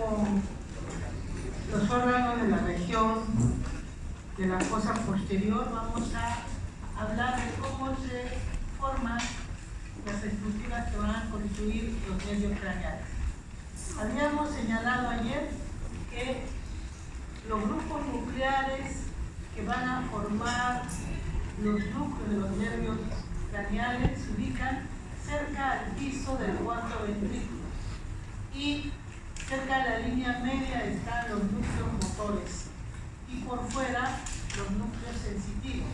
con los órganos de la región de la fosa posterior, vamos a hablar de cómo se forman las estructuras que van a constituir los nervios craneales. Habíamos señalado ayer que los grupos nucleares que van a formar los núcleos de los nervios craneales se ubican cerca al piso del cuarto ventrículo y cerca de la línea media están los núcleos motores y por fuera los núcleos sensitivos.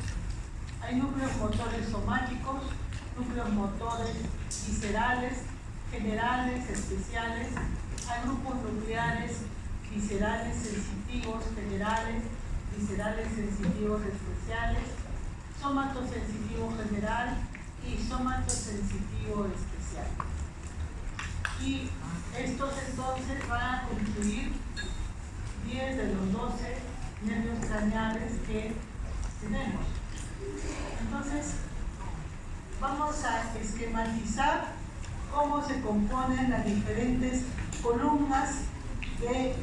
Hay núcleos motores somáticos, núcleos motores viscerales, generales, especiales. Hay grupos nucleares viscerales, sensitivos, generales, viscerales, sensitivos, especiales, somatosensitivo general y somatosensitivo especial. Y estos entonces van a constituir 10 de los 12 nervios craneales que tenemos. Entonces, vamos a esquematizar cómo se componen las diferentes columnas de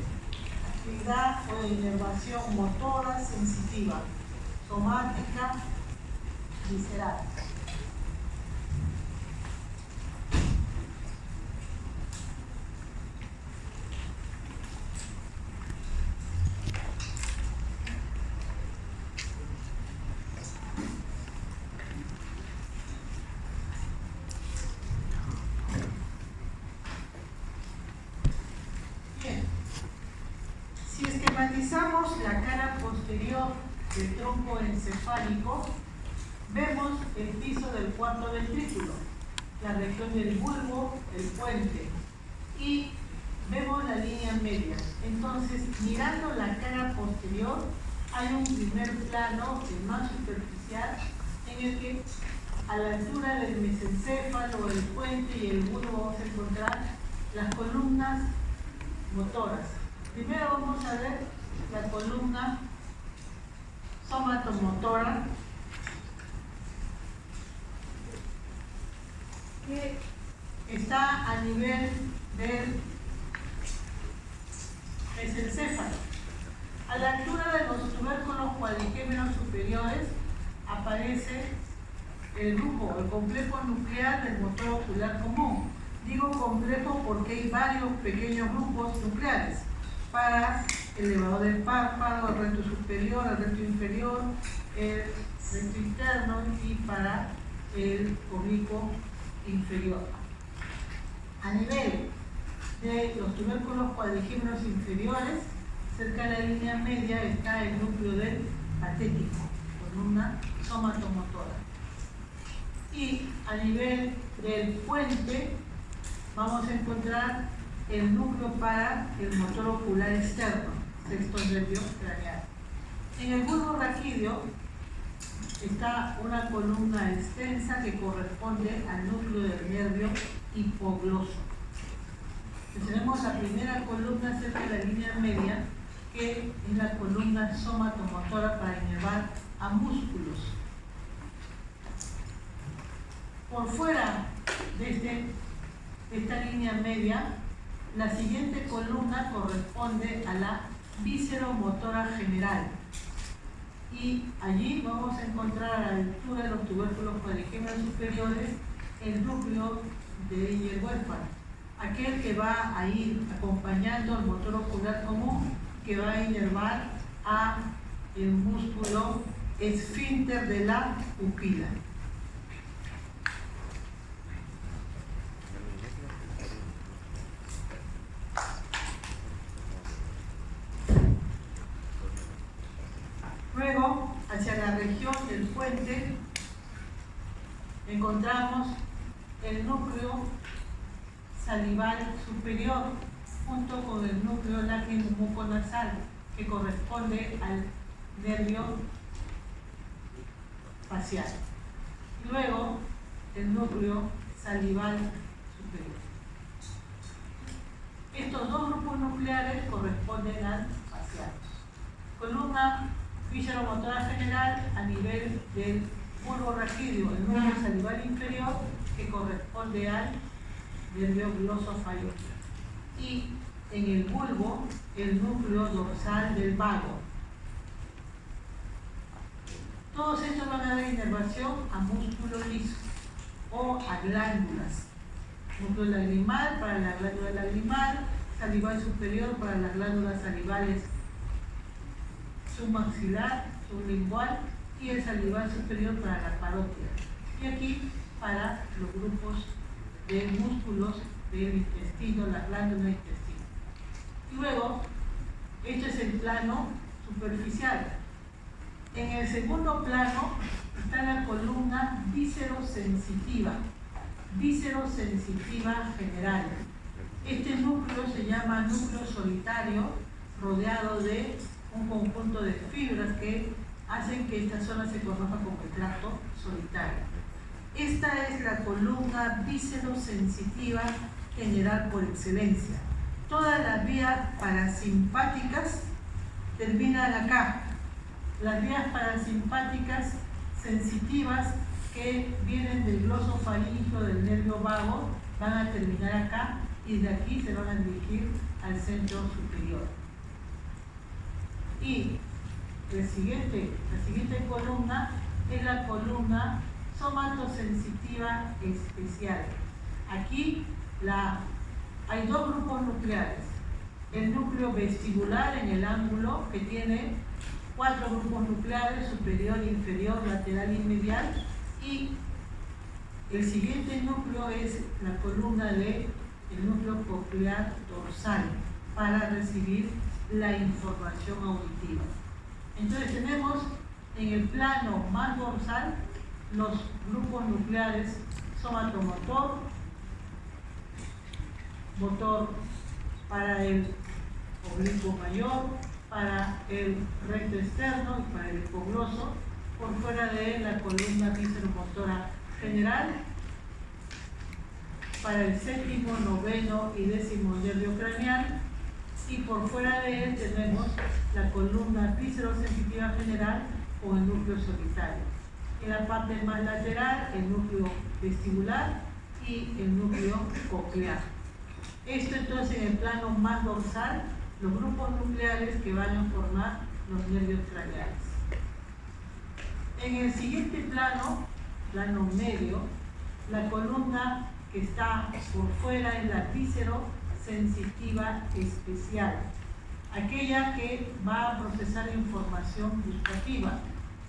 actividad o de inervación motora sensitiva, somática, visceral. Esquematizamos la cara posterior del tronco encefálico, vemos el piso del cuarto ventrículo, la región del bulbo, el puente, y vemos la línea media. Entonces, mirando la cara posterior, hay un primer plano, el más superficial, en el que a la altura del mesencéfalo, el puente y el bulbo vamos a encontrar las columnas motoras. Primero vamos a ver la columna somatomotora, que está a nivel del mesencéfalo. A la altura de los tubérculos cuadrigémenos superiores aparece el grupo, el complejo nuclear del motor ocular común. Digo complejo porque hay varios pequeños grupos nucleares para el elevador del párpado, el recto superior, el recto inferior, el recto interno y para el oblicuo inferior. A nivel de los tubérculos cuadrigémenos inferiores, cerca de la línea media está el núcleo del patético, columna somatomotora. Y a nivel del puente vamos a encontrar el núcleo para el motor ocular externo, sexto nervio craneal. En el bulbo raquídeo está una columna extensa que corresponde al núcleo del nervio hipogloso. Tenemos la primera columna cerca de la línea media, que es la columna somatomotora para inervar a músculos. Por fuera de esta línea media, la siguiente columna corresponde a la visceromotora general. Y allí vamos a encontrar a la altura de los tubérculos cuadrigémenos superiores el núcleo de Eyler-Westphal, aquel que va a ir acompañando al motor ocular común, que va a inervar a el músculo esfínter de la pupila. Luego, hacia la región del puente, encontramos el núcleo salival superior junto con el núcleo lacrimuconasal, que corresponde al nervio facial. Y luego, el núcleo salival superior. Estos dos grupos nucleares corresponden al facial. Columna visceromotora general a nivel del bulbo raquídeo, el núcleo salival inferior, que corresponde al nervio glosofalópico. Y en el bulbo el núcleo dorsal del vago. Todos estos van a dar inervación a músculo liso o a glándulas. Núcleo lagrimal para la glándula lagrimal, salival superior para las glándulas salivales submaxilar, sublingual y el salival superior para la parótida. Y aquí para los grupos de músculos del intestino, la glándula del intestino. Y luego, este es el plano superficial. En el segundo plano está la columna víscerosensitiva general. Este núcleo se llama núcleo solitario, rodeado de un conjunto de fibras que hacen que esta zona se conozca como el tracto solitario. Esta es la columna víscerosensitiva general por excelencia. Todas las vías parasimpáticas terminan acá. Las vías parasimpáticas sensitivas que vienen del glosofaríngeo del nervio vago van a terminar acá y de aquí se van a dirigir al centro superior. Y la siguiente columna es la columna somatosensitiva especial. Aquí hay dos grupos nucleares. El núcleo vestibular en el ángulo, que tiene 4 grupos nucleares, superior, inferior, lateral y medial. Y el siguiente núcleo es la columna del núcleo coclear dorsal para recibir la información auditiva. Entonces tenemos en el plano más dorsal los grupos nucleares somatomotor, motor para el oblicuo mayor, para el recto externo y para el hipogloso, por fuera de la columna visceromotora general, para el séptimo, noveno y décimo nervio craneal, y por fuera de él tenemos la columna viscerosensitiva general con el núcleo solitario. En la parte más lateral, el núcleo vestibular y el núcleo coclear. Esto entonces en el plano más dorsal, los grupos nucleares que van a formar los nervios craneales. En el siguiente plano medio, la columna que está por fuera es la víscerosensitiva especial, aquella que va a procesar información gustativa,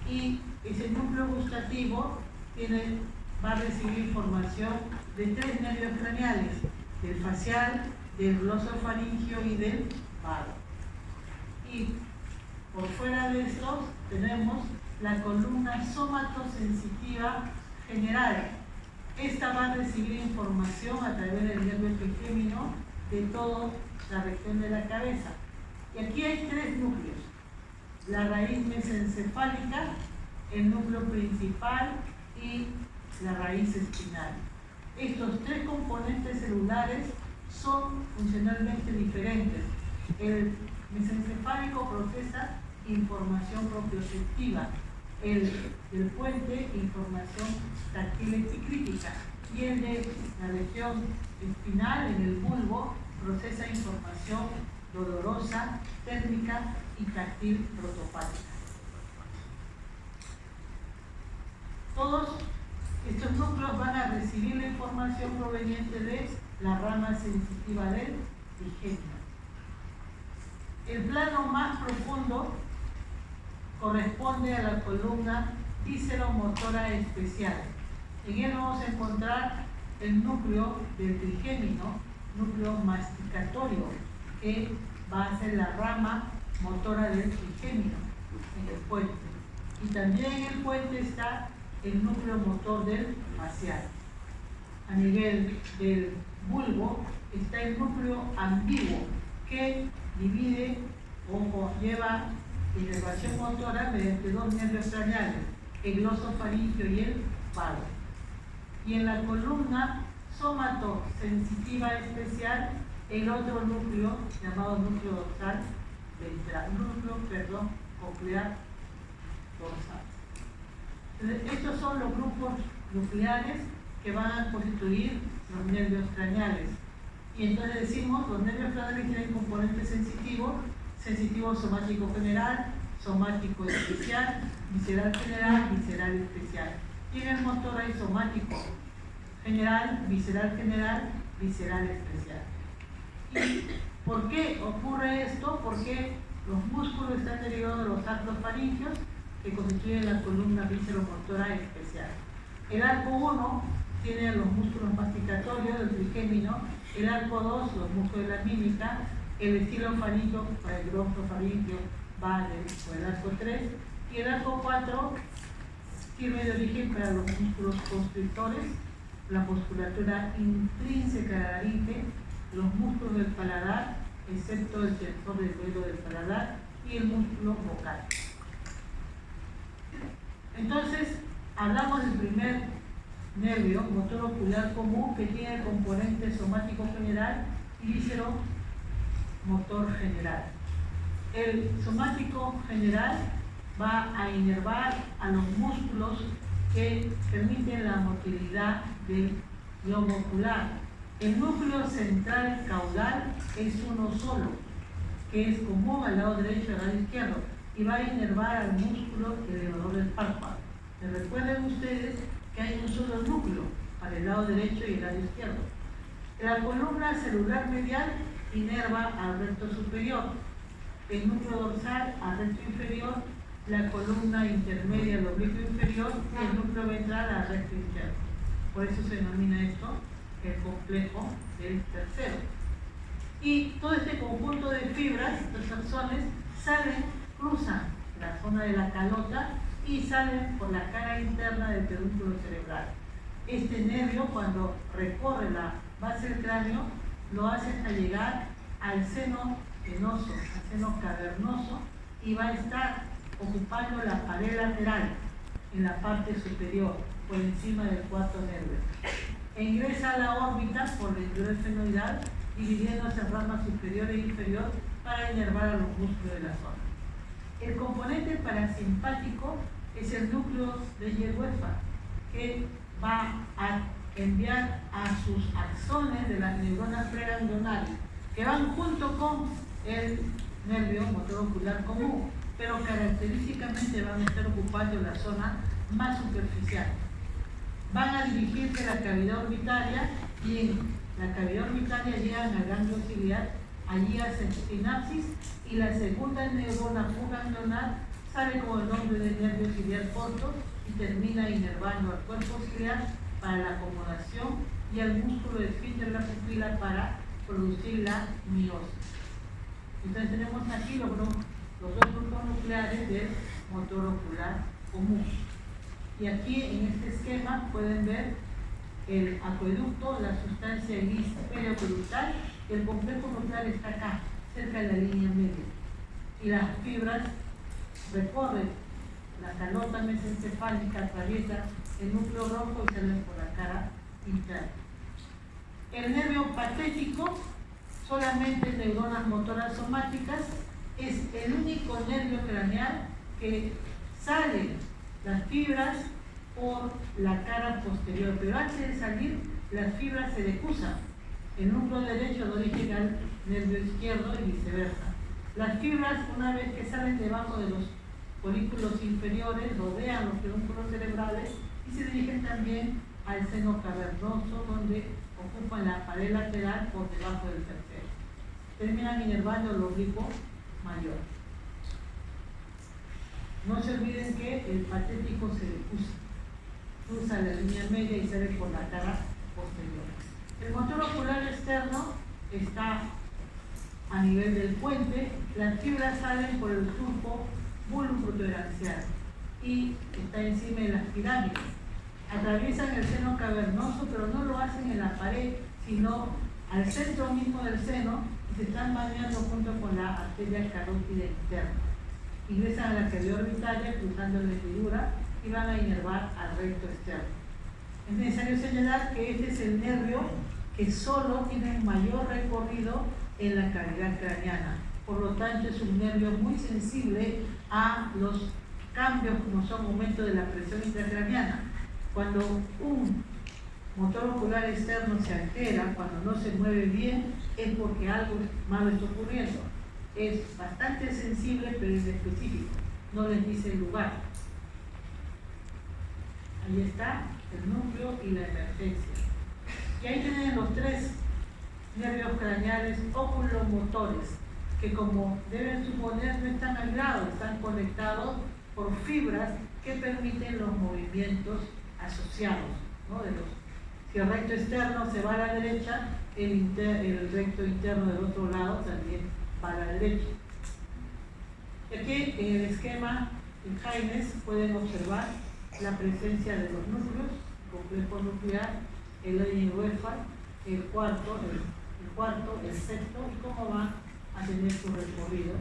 y ese núcleo gustativo va a recibir información de 3 nervios craneales, del facial, del glosofaríngeo y del vago. Y por fuera de estos tenemos la columna somatosensitiva general. Esta va a recibir información a través del nervio trigémino de toda la región de la cabeza. Y aquí hay 3 núcleos: la raíz mesencefálica, el núcleo principal y la raíz espinal. Estos 3 componentes celulares son funcionalmente diferentes. El mesencefálico procesa información propioceptiva, el del puente información táctil y crítica, y el de la región espinal en el bulbo procesa información dolorosa, térmica y táctil protopática. Todos estos núcleos van a recibir la información proveniente de la rama sensitiva del trigémino. El plano más profundo corresponde a la columna visceromotora especial. En él vamos a encontrar el núcleo del trigémino, núcleo masticatorio, que va a ser la rama motora del trigémino en el puente. Y también en el puente está el núcleo motor del facial. A nivel del bulbo está el núcleo ambiguo, que divide o lleva inervación motora mediante 2 nervios craneales, el glosofaríngeo y el vago. Y en la columna somatosensitiva especial, el otro núcleo llamado núcleo dorsal ventral, coclear dorsal. Entonces, estos son los grupos nucleares que van a constituir los nervios craneales. Y entonces decimos, los nervios craneales tienen componente sensitivo, sensitivo somático general, somático especial, visceral general, visceral especial. Y en el motor hay somático general, visceral especial. ¿Y por qué ocurre esto? Porque los músculos están derivados de los arcos faringios que constituyen la columna visceromotora especial. El arco 1 tiene los músculos masticatorios del trigémino, el arco 2 los músculos de la mímica, el estilo faríngeo para el bronco faríngeo va por el arco 3 y el arco 4 sirve de origen para los músculos constrictores, la musculatura intrínseca de la laringe, los músculos del paladar, excepto el tensor del velo del paladar y el músculo vocal. Entonces, hablamos del primer nervio, motor ocular común, que tiene el componente somático general y visceromotor general. El somático general va a inervar a los músculos que permiten la motilidad del globo ocular. El núcleo central caudal es uno solo, que es común al lado derecho y al lado izquierdo, y va a inervar al músculo elevador del párpado. Recuerden ustedes que hay un solo núcleo para el lado derecho y el lado izquierdo. La columna celular medial inerva al recto superior, el núcleo dorsal al recto inferior, la columna intermedia al oblicuo inferior y el núcleo ventral al recto interno. Por eso se denomina esto el complejo del tercero. Y todo este conjunto de fibras, estos axones, cruzan la zona de la calota y salen por la cara interna del pedúnculo cerebral. Este nervio, cuando recorre la base del cráneo, lo hace hasta llegar al seno venoso, al seno cavernoso, y va a estar ocupando la pared lateral en la parte superior, por encima del cuarto nervio. E ingresa a la órbita por el interior fenoidal, dividiéndose en ramas superior e inferior para inervar a los músculos de la zona. El componente parasimpático es el núcleo de Hierhuefa, que va a enviar a sus axones de las neuronas preganglionales, que van junto con el nervio motor ocular común, pero característicamente van a estar ocupando la zona más superficial. Van a dirigirse a la cavidad orbitaria y en la cavidad orbitaria llegan al ganglio ciliar, allí hacen sinapsis y la segunda neurona ganglionar sale con el nombre de nervio ciliar corto y termina inervando al cuerpo ciliar para la acomodación y al músculo esfínter de la pupila para producir la miosis. Entonces tenemos aquí los dos grupos nucleares del motor ocular común. Y aquí en este esquema pueden ver el acueducto, la sustancia gris periocultal, y el complejo nuclear está acá, cerca de la línea media. Y las fibras recorren la calota mesencefálica, atraviesa el núcleo rojo y salen por la cara interna. El nervio patético, solamente neuronas motoras somáticas, es el único nervio craneal que sale las fibras por la cara posterior, pero antes de salir las fibras se decusan. El núcleo derecho da origen al nervio izquierdo y viceversa. Las fibras, una vez que salen debajo de los folículos inferiores, rodean los pedúnculos cerebrales y se dirigen también al seno cavernoso, donde ocupan la pared lateral por debajo del tercero. Terminan inervando el oblicuo mayor. No se olviden que el patético se cruza la línea media y sale por la cara posterior. El motor ocular externo está a nivel del puente, las fibras salen por el surco bulboprotuberancial y está encima de las pirámides. Atraviesan el seno cavernoso, pero no lo hacen en la pared, sino al centro mismo del seno y se están bañando junto con la arteria carótida externa. Ingresan a la cavidad orbitaria cruzando la hendidura y van a inervar al recto externo. Es necesario señalar que este es el nervio que solo tiene un mayor recorrido en la cavidad craneana. Por lo tanto, es un nervio muy sensible a los cambios como son aumento de la presión intracraneana. Cuando un motor ocular externo se altera cuando no se mueve bien, es porque algo malo está ocurriendo. Es bastante sensible, pero es específico, no les dice el lugar. Ahí está el núcleo y la emergencia. Y ahí tienen los tres nervios craneales oculomotores, que como deben suponer no están aislados, están conectados por fibras que permiten los movimientos asociados, ¿no? Si el recto externo se va a la derecha, el recto interno del otro lado también va a la derecha. Aquí en el esquema en Jaimes pueden observar la presencia de los núcleos, complejo nuclear, el UEFA, el cuarto, el sexto, y cómo van a tener su recorrido.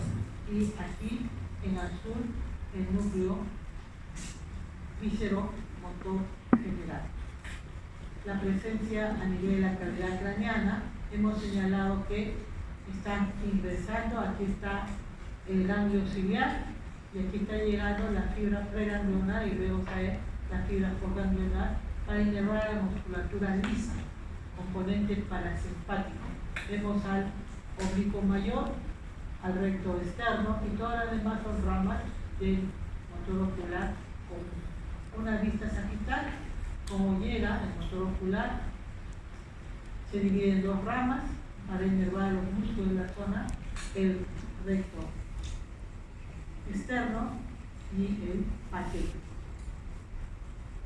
Y aquí en azul el núcleo víscero motor general. La presencia a nivel de la cavidad craneana, hemos señalado que están ingresando, aquí está el ganglio ciliar y aquí está llegando la fibra preganglionar y luego cae la fibra postganglionar para inervar la musculatura lisa, componente parasimpático. Vemos al oblicuo mayor, al recto externo y todas las demás son ramas del motor ocular común. Una vista sagital, como llega el motor ocular, se divide en dos ramas para inervar los músculos de la zona, el recto externo y el paquete.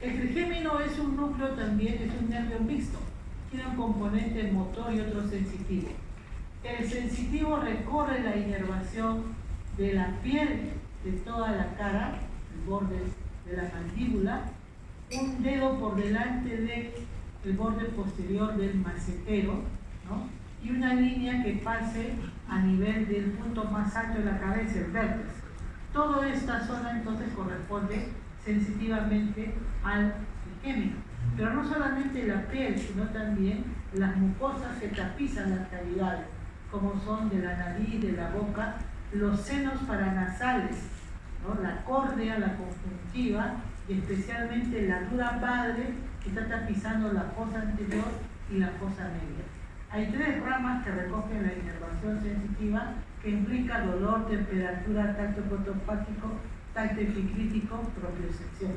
El trigémino es un núcleo también, es un nervio mixto, tiene un componente motor y otro sensitivo. El sensitivo recorre la inervación de la piel de toda la cara, el borde de la mandíbula, un dedo por delante del borde posterior del macetero, ¿no? Y una línea que pase a nivel del punto más alto de la cabeza, el vértex. Toda esta zona entonces corresponde sensitivamente al trigémino. Pero no solamente la piel, sino también las mucosas que tapizan las cavidades, como son de la nariz, de la boca, los senos paranasales, ¿no? La córnea, la conjuntiva y especialmente la dura madre que está tapizando la fosa anterior y la fosa media. Hay tres ramas que recogen la inervación sensitiva que implica dolor, temperatura, tacto protopático, tacto epicrítico, propiocepción.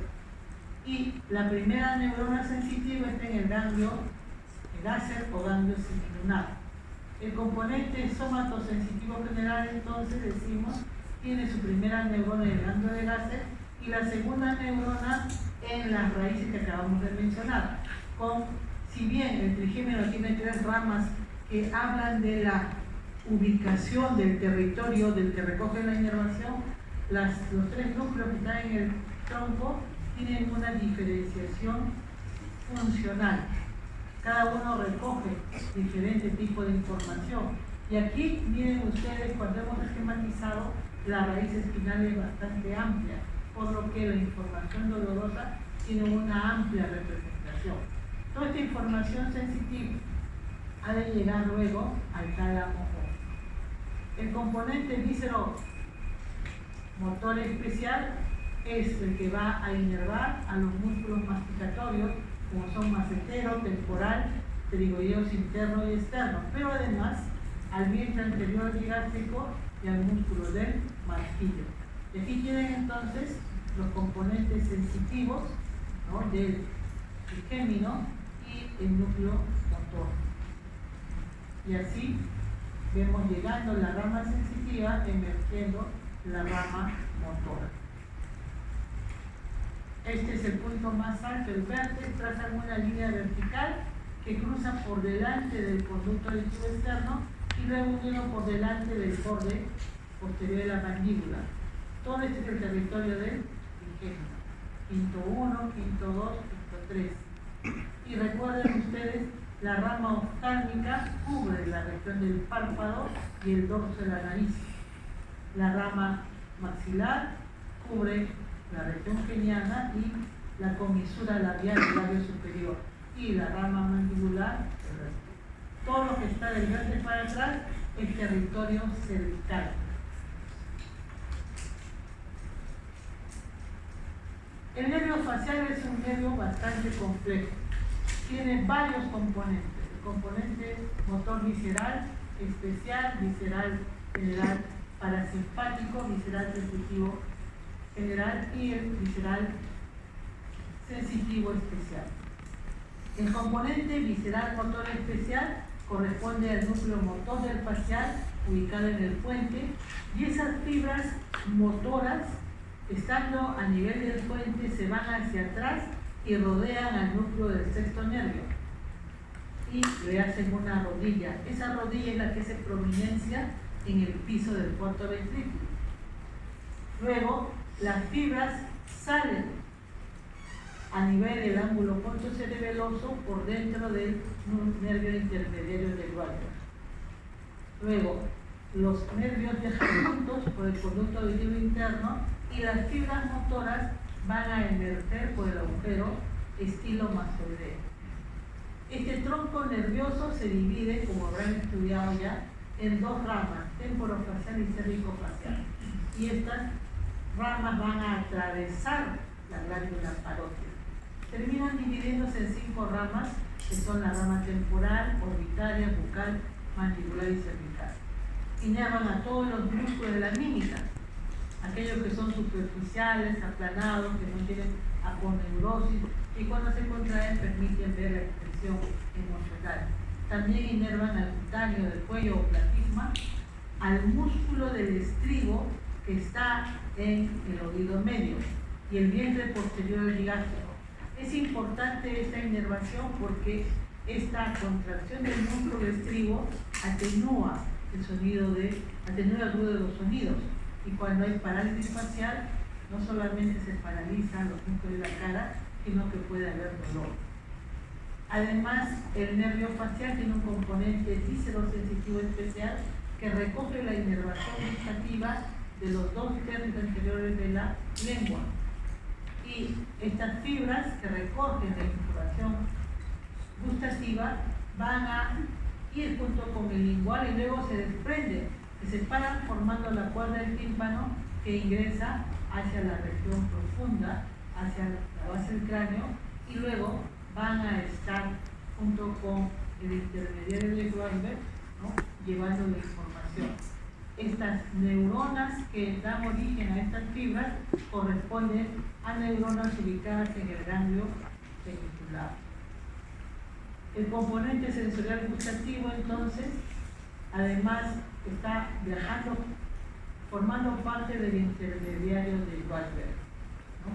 Y la primera neurona sensitiva está en el ganglio gáser o ganglio semilunar. El componente somatosensitivo general, entonces, decimos, tiene su primera neurona en el ganglio de Gáser y la segunda neurona en las raíces que acabamos de mencionar. Si bien el trigémino tiene tres ramas que hablan de la ubicación del territorio del que recoge la inervación, los tres núcleos que están en el tronco tienen una diferenciación funcional. Cada uno recoge diferente tipo de información. Y aquí miren ustedes, cuando hemos esquematizado, la raíz espinal es bastante amplia, por lo que la información dolorosa tiene una amplia representación. Toda esta información sensitiva ha de llegar luego al tálamo. El componente víscero motor especial es el que va a inervar a los músculos masticatorios, como son macetero, temporal, pterigoideos interno y externo, pero además al vientre anterior y gástrico y al músculo del martillo. Y aquí tienen entonces los componentes sensitivos, ¿no?, del trigémino y el núcleo motor. Y así vemos llegando la rama sensitiva, emergiendo la rama motora. Este es el punto más alto, el vértex, traza una línea vertical que cruza por delante del conducto auditivo externo y luego unido por delante del borde posterior de la mandíbula. Todo este es el territorio del trigémino. Quinto 1, quinto 2, quinto 3. Y recuerden ustedes, la rama oftálmica cubre la región del párpado y el dorso de la nariz. La rama maxilar cubre la región geniana y la comisura labial del labio superior. Y la rama mandibular, todo lo que está del vértex para atrás es territorio cervical. El nervio facial es un nervio bastante complejo. tiene varios componentes. El componente motor visceral, especial, visceral general, parasimpático, visceral sensitivo general y el visceral sensitivo especial. El componente visceral motor especial corresponde al núcleo motor del facial ubicado en el puente, y esas fibras motoras, estando a nivel del puente, se van hacia atrás y rodean al núcleo del sexto nervio y le hacen una rodilla. Esa rodilla es la que hace prominencia en el piso del cuarto ventrículo. Luego, las fibras salen a nivel del ángulo pontocerebeloso por dentro del nervio intermediario del Goldberg. Luego, los nervios viajan juntos por el conducto auditivo interno y las fibras motoras van a emerger por el agujero estilomastoideo. Este tronco nervioso se divide, como habrán estudiado ya, en dos ramas, temporofacial y cervicofacial. Y estas ramas van a atravesar la glándula parótida. Terminan dividiéndose en 5 ramas, que son la rama temporal, orbitaria, bucal, mandibular y cervical. Inervan a todos los músculos de la mímica, aquellos que son superficiales, aplanados, que no tienen aponeurosis, y cuando se contraen permiten ver la expresión emocional. También inervan al cutáneo del cuello o platisma, al músculo del estribo que está en el oído medio y el vientre posterior ligástrico. Es importante esta inervación porque esta contracción del músculo estribo atenúa el ruido de los sonidos, y cuando hay parálisis facial no solamente se paralizan los músculos de la cara, sino que puede haber dolor. Además, el nervio facial tiene un componente viscerosensitivo especial que recoge la inervación gustativa de los 2 tercios anteriores de la lengua, y estas fibras que recogen la información gustativa van a ir junto con el lingual y luego se desprenden, se separan formando la cuerda del tímpano que ingresa hacia la región profunda, hacia la base del cráneo, y luego van a estar junto con el intermediario de Goldberg, ¿no?, llevando la información. Estas neuronas que dan origen a estas fibras corresponden a neuronas ubicadas en el ganglio genicular. El componente sensorial gustativo, entonces, además está viajando, formando parte del intermediario de Goldberg, ¿no?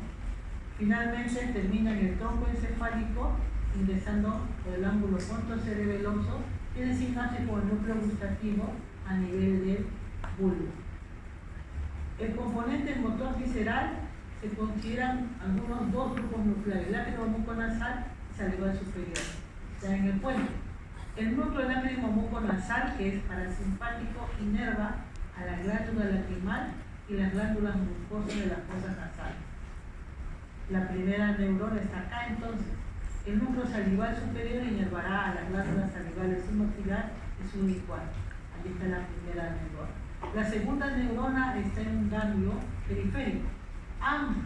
Finalmente termina en el tronco encefálico, ingresando por el ángulo pontocerebeloso, y designarse como el núcleo gustativo a nivel del bulbo. El componente motor visceral se consideran algunos 2 grupos nucleares: lágrima muconasal y salival superior. Está en el puente. El núcleo lágrimo muconasal, que es parasimpático, inerva a la glándula lacrimal y las glándulas mucosas de las fosas nasales. La primera neurona está acá, entonces. El núcleo salival superior inervará a las glándulas salivales submaxilar y sublingual. Aquí está la primera neurona. La segunda neurona está en un ganglio periférico.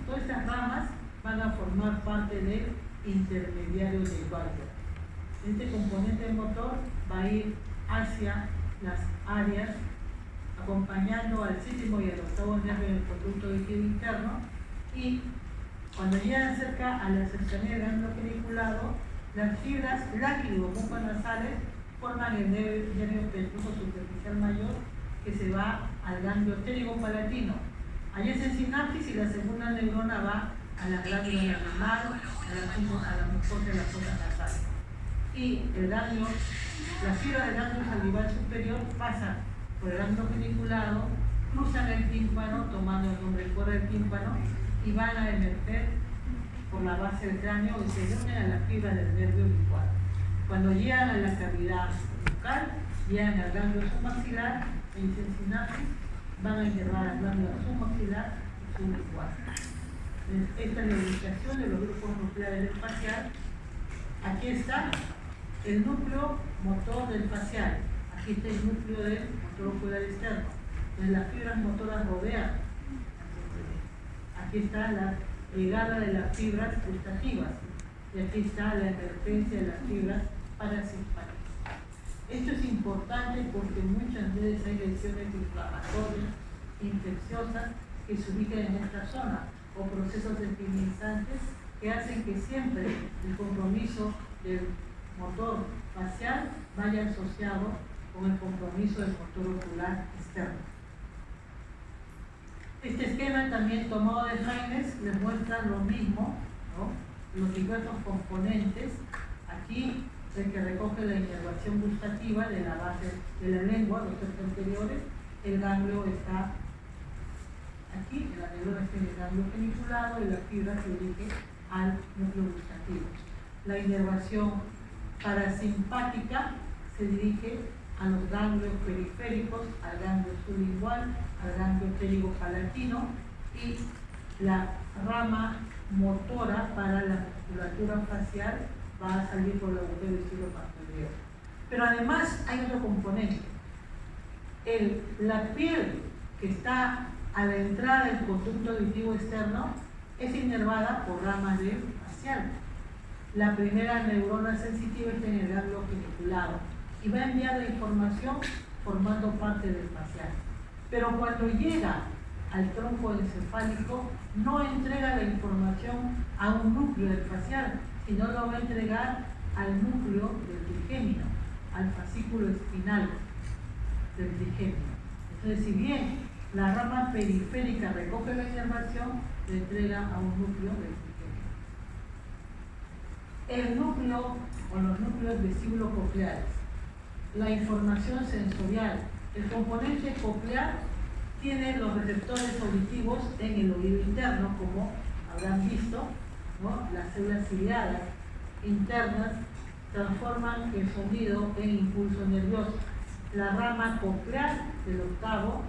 Todas estas ramas van a formar parte del intermediario de Goldberg. Este componente motor va a ir hacia las áreas, acompañando al 7º y al 8º nervio del conducto auditivo interno, y cuando llegan cerca a la cercanía del ganglio geniculado, las fibras lácrimo-muconasales forman el nervio pélvico superficial mayor, que se va al ganglio pterigopalatino. Allí es el sinapsis, y la segunda neurona va a la glándula lacrimal, a la mucosa de las fosas nasales. Y el ganglio, las fibras del ganglio salival superior pasan por el ganglio geniculado, cruzan el tímpano, tomando el nombre fuera del tímpano, y van a emerger por la base del cráneo y se unen a las fibras del nervio lingual. Cuando llegan a la cavidad bucal, llegan al ganglio submaxilar, y en sinapsis van a inervar a la glándula submaxilar y sublingual. Esta es la ubicación de los grupos nucleares del facial. Aquí está el núcleo motor del facial. Aquí está el núcleo del motor ocular externo, donde las fibras motoras rodean. Aquí está la llegada de las fibras gustativas. y aquí está la emergencia de las fibras parasimpáticas. Esto es importante porque muchas veces hay lesiones inflamatorias, infecciosas, que se ubican en esta zona, o procesos desminimizantes que hacen que siempre el compromiso del motor facial vaya asociado con el compromiso del motor ocular externo. Este esquema también tomado de Haines les muestra lo mismo, ¿no? Los diversos componentes. Aquí el que recoge la inervación gustativa de la base de la lengua, los tres anteriores, el ganglio está aquí, la neurona está en el ganglio geniculado y la fibra se dirige al núcleo gustativo. La inervación parasimpática se dirige a los ganglios periféricos, al ganglio sublingual, al ganglio pterigopalatino, y la rama motora para la musculatura facial va a salir por el agujero estilopastoideo. Pero además hay otro componente. La piel que está a la entrada del conducto auditivo externo es inervada por ramas de facial. La primera neurona sensitiva está en el ganglio geniculado y va a enviar la información formando parte del facial. Pero cuando llega al tronco encefálico, no entrega la información a un núcleo del facial, sino lo va a entregar al núcleo del trigémino, al fascículo espinal del trigémino. Entonces, si bien la rama periférica recoge la inervación, le entrega a un núcleo del trigémino. El núcleo o los núcleos vestíbulo-cocleares, la información sensorial, el componente coclear tiene los receptores auditivos en el oído interno, como habrán visto, ¿no? Las células ciliadas internas transforman el sonido en impulso nervioso. La rama coclear del octavo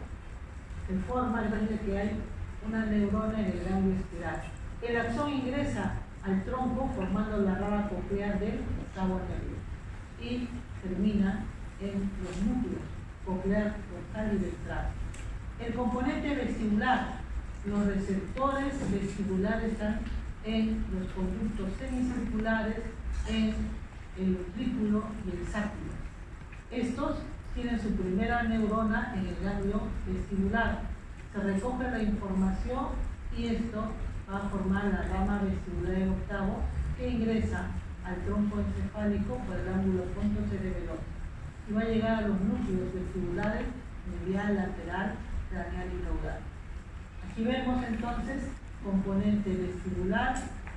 se forma, parece que hay una neurona en el ganglio espiral. El axón ingresa al tronco formando la rama coclear del octavo nervio y termina en los núcleos coclear dorsal y ventral. El componente vestibular, los receptores vestibulares están en los conductos semicirculares, en el utrículo y el sáculo. Estos tienen su primera neurona en el ganglio vestibular. Se recoge la información y esto va a formar la rama vestibular del octavo que ingresa al tronco encefálico por el ángulo pontocerebeloso y va a llegar a los núcleos vestibulares medial, lateral, craneal y caudal. Aquí vemos entonces componente vestibular,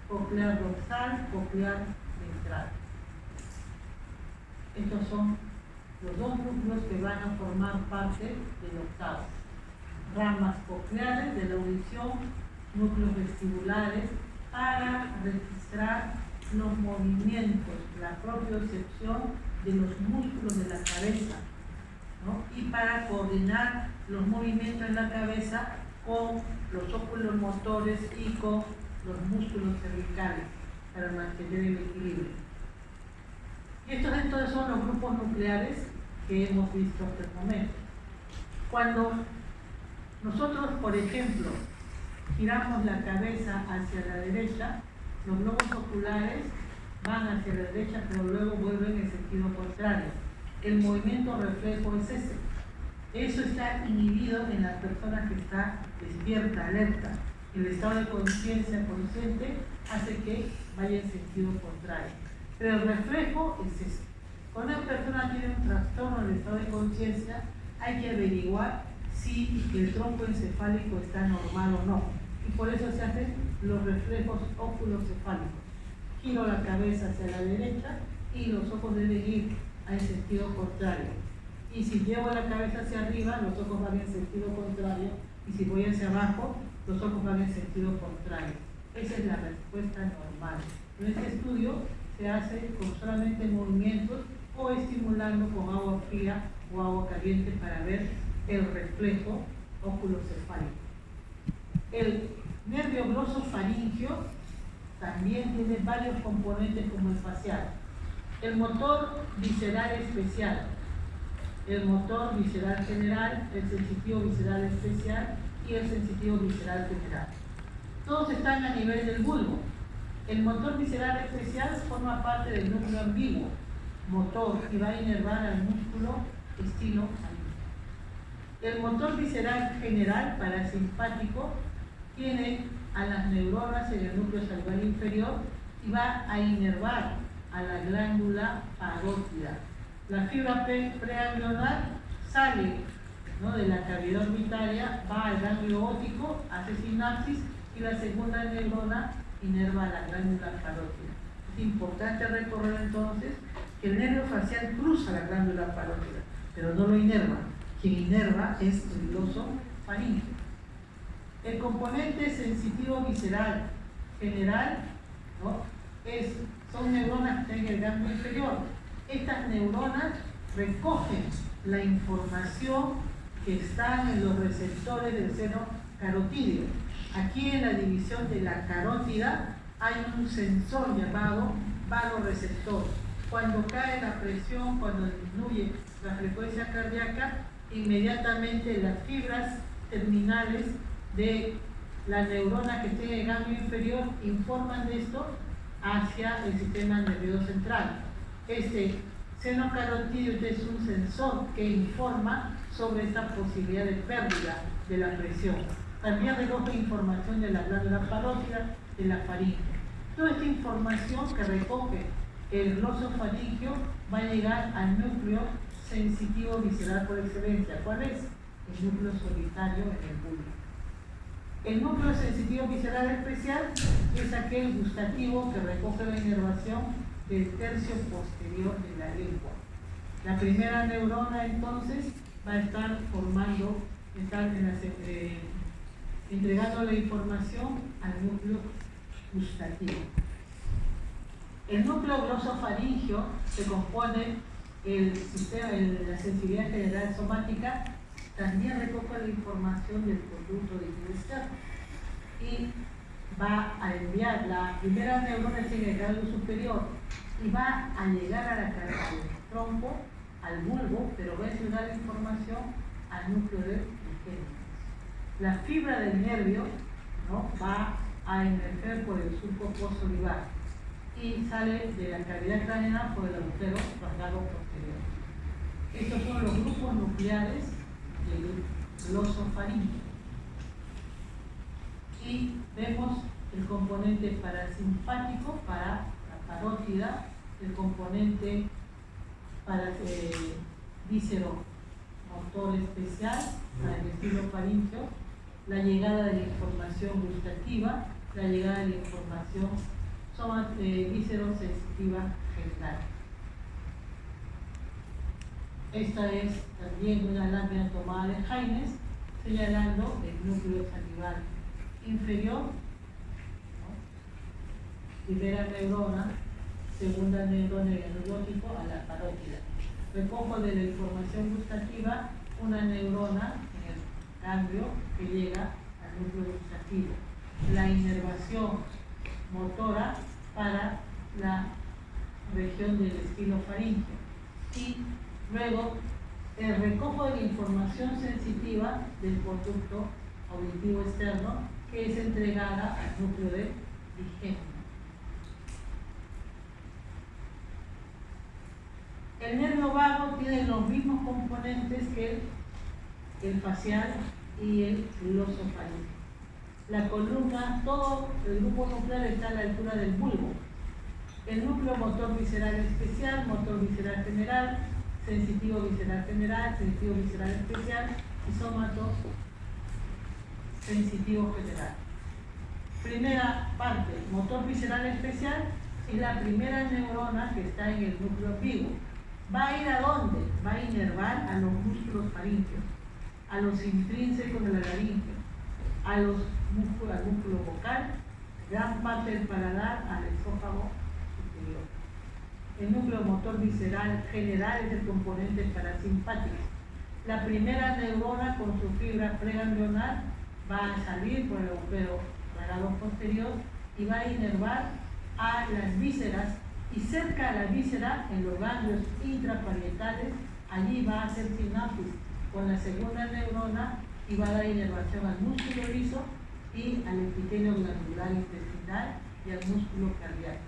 coclear dorsal, coclear ventral. Estos son los dos núcleos que van a formar parte del octavo. Ramas cocleares de la audición, núcleos vestibulares para registrar los movimientos, la propiocepción de los músculos de la cabeza, ¿no? Y para coordinar los movimientos en la cabeza con los óculos motores y con los músculos cervicales para mantener el equilibrio. Y estos entonces son los grupos nucleares que hemos visto hasta el momento. Cuando nosotros, por ejemplo, giramos la cabeza hacia la derecha, los globos oculares van hacia la derecha, pero luego vuelven en sentido contrario. El movimiento reflejo es ese. Eso está inhibido en la persona que está despierta, alerta. El estado de conciencia consciente hace que vaya en sentido contrario. Pero el reflejo es ese. Cuando una persona tiene un trastorno del estado de conciencia, hay que averiguar si el tronco encefálico está normal o no. Y por eso se hacen los reflejos oculocefálicos. Giro la cabeza hacia la derecha y los ojos deben ir en sentido contrario. Y si llevo la cabeza hacia arriba, los ojos van en sentido contrario. Y si voy hacia abajo, los ojos van en sentido contrario. Esa es la respuesta normal. En este estudio se hace con solamente movimientos o estimulando con agua fría o agua caliente para ver el reflejo oculocefálico. El nervio glosofaringio también tiene varios componentes como el facial. El motor visceral especial, el motor visceral general, el sensitivo visceral especial y el sensitivo visceral general. Todos están a nivel del bulbo. El motor visceral especial forma parte del núcleo ambiguo motor y va a inervar al músculo estilo ambiguo. El motor visceral general parasimpático tiene a las neuronas en el núcleo salival inferior y va a inervar a la glándula parótida. La fibra preganglionar sale, ¿no?, de la cavidad orbitaria, va al ganglio óptico, hace sinapsis y la segunda neurona inerva a la glándula parótida. Es importante recordar entonces que el nervio facial cruza la glándula parótida, pero no lo inerva. Quien inerva es el gloso faríngeo. El componente sensitivo visceral general, ¿no?, son neuronas que están en el ganglio inferior. Estas neuronas recogen la información que está en los receptores del seno carotídeo. Aquí en la división de la carótida hay un sensor llamado vagoreceptor. Cuando cae la presión, cuando disminuye la frecuencia cardíaca, inmediatamente las fibras terminales de la neurona que tiene el ganglio inferior informan de esto hacia el sistema nervioso central. Este seno carotídeo es un sensor que informa sobre esta posibilidad de pérdida de la presión. También recoge información de la glándula parótida, de la faringe. Toda esta información que recoge el glosofaringio va a llegar al núcleo sensitivo visceral por excelencia. ¿Cuál es? El núcleo solitario en el bulbo. El núcleo sensitivo visceral especial es aquel gustativo que recoge la inervación del tercio posterior de la lengua. La primera neurona entonces va a estar entregando la información al núcleo gustativo. El núcleo glosofaringio se compone la sensibilidad general somática, también recoge la información del conducto auditivo externo y va a enviar la primera neurona en el grado superior y va a llegar al tronco, al bulbo, pero va a entregar la información al núcleo del genio. La fibra del nervio, ¿no?, va a emerger por el surco postolivar y sale de la cavidad craneal por el agujero rasgado posterior. Estos son los grupos nucleares del glosofaringio. Y vemos el componente parasimpático para la parótida, el componente víscero motor especial para el estilo faríngeo, la llegada de la información gustativa, la llegada de la información víscero-sensitiva general. Esta es también una lámina tomada de Haines, señalando el núcleo salival inferior, ¿no?, primera neurona, segunda neurona y neurológico a la parótida. Recojo de la información gustativa una neurona en el ganglio que llega al núcleo gustativo. La inervación motora para la región del estilo faríngeo. Y luego el recojo de la información sensitiva del conducto auditivo externo que es entregada al núcleo de digenio. El nervio vago tiene los mismos componentes que el facial y el glosofaríngeo. La columna, todo el grupo nuclear está a la altura del bulbo. El núcleo motor visceral especial, motor visceral general, sensitivo visceral general, sensitivo visceral especial y sómato sensitivo general. Primera parte, motor visceral especial, es la primera neurona que está en el núcleo ambiguo. ¿Va a ir a dónde? Va a inervar a los músculos faríngeos, a los intrínsecos de la laringe, al músculo vocal, gran parte del paladar, al esófago superior. El núcleo motor visceral general es el componente parasimpático. La primera neurona con su fibra preganglionar va a salir por el agujero rasgado posterior y va a inervar a las vísceras, y cerca de la víscera, en los ganglios intraparietales, allí va a hacer sinapsis con la segunda neurona y va a dar inervación al músculo liso y al epitelio glandular intestinal y al músculo cardíaco.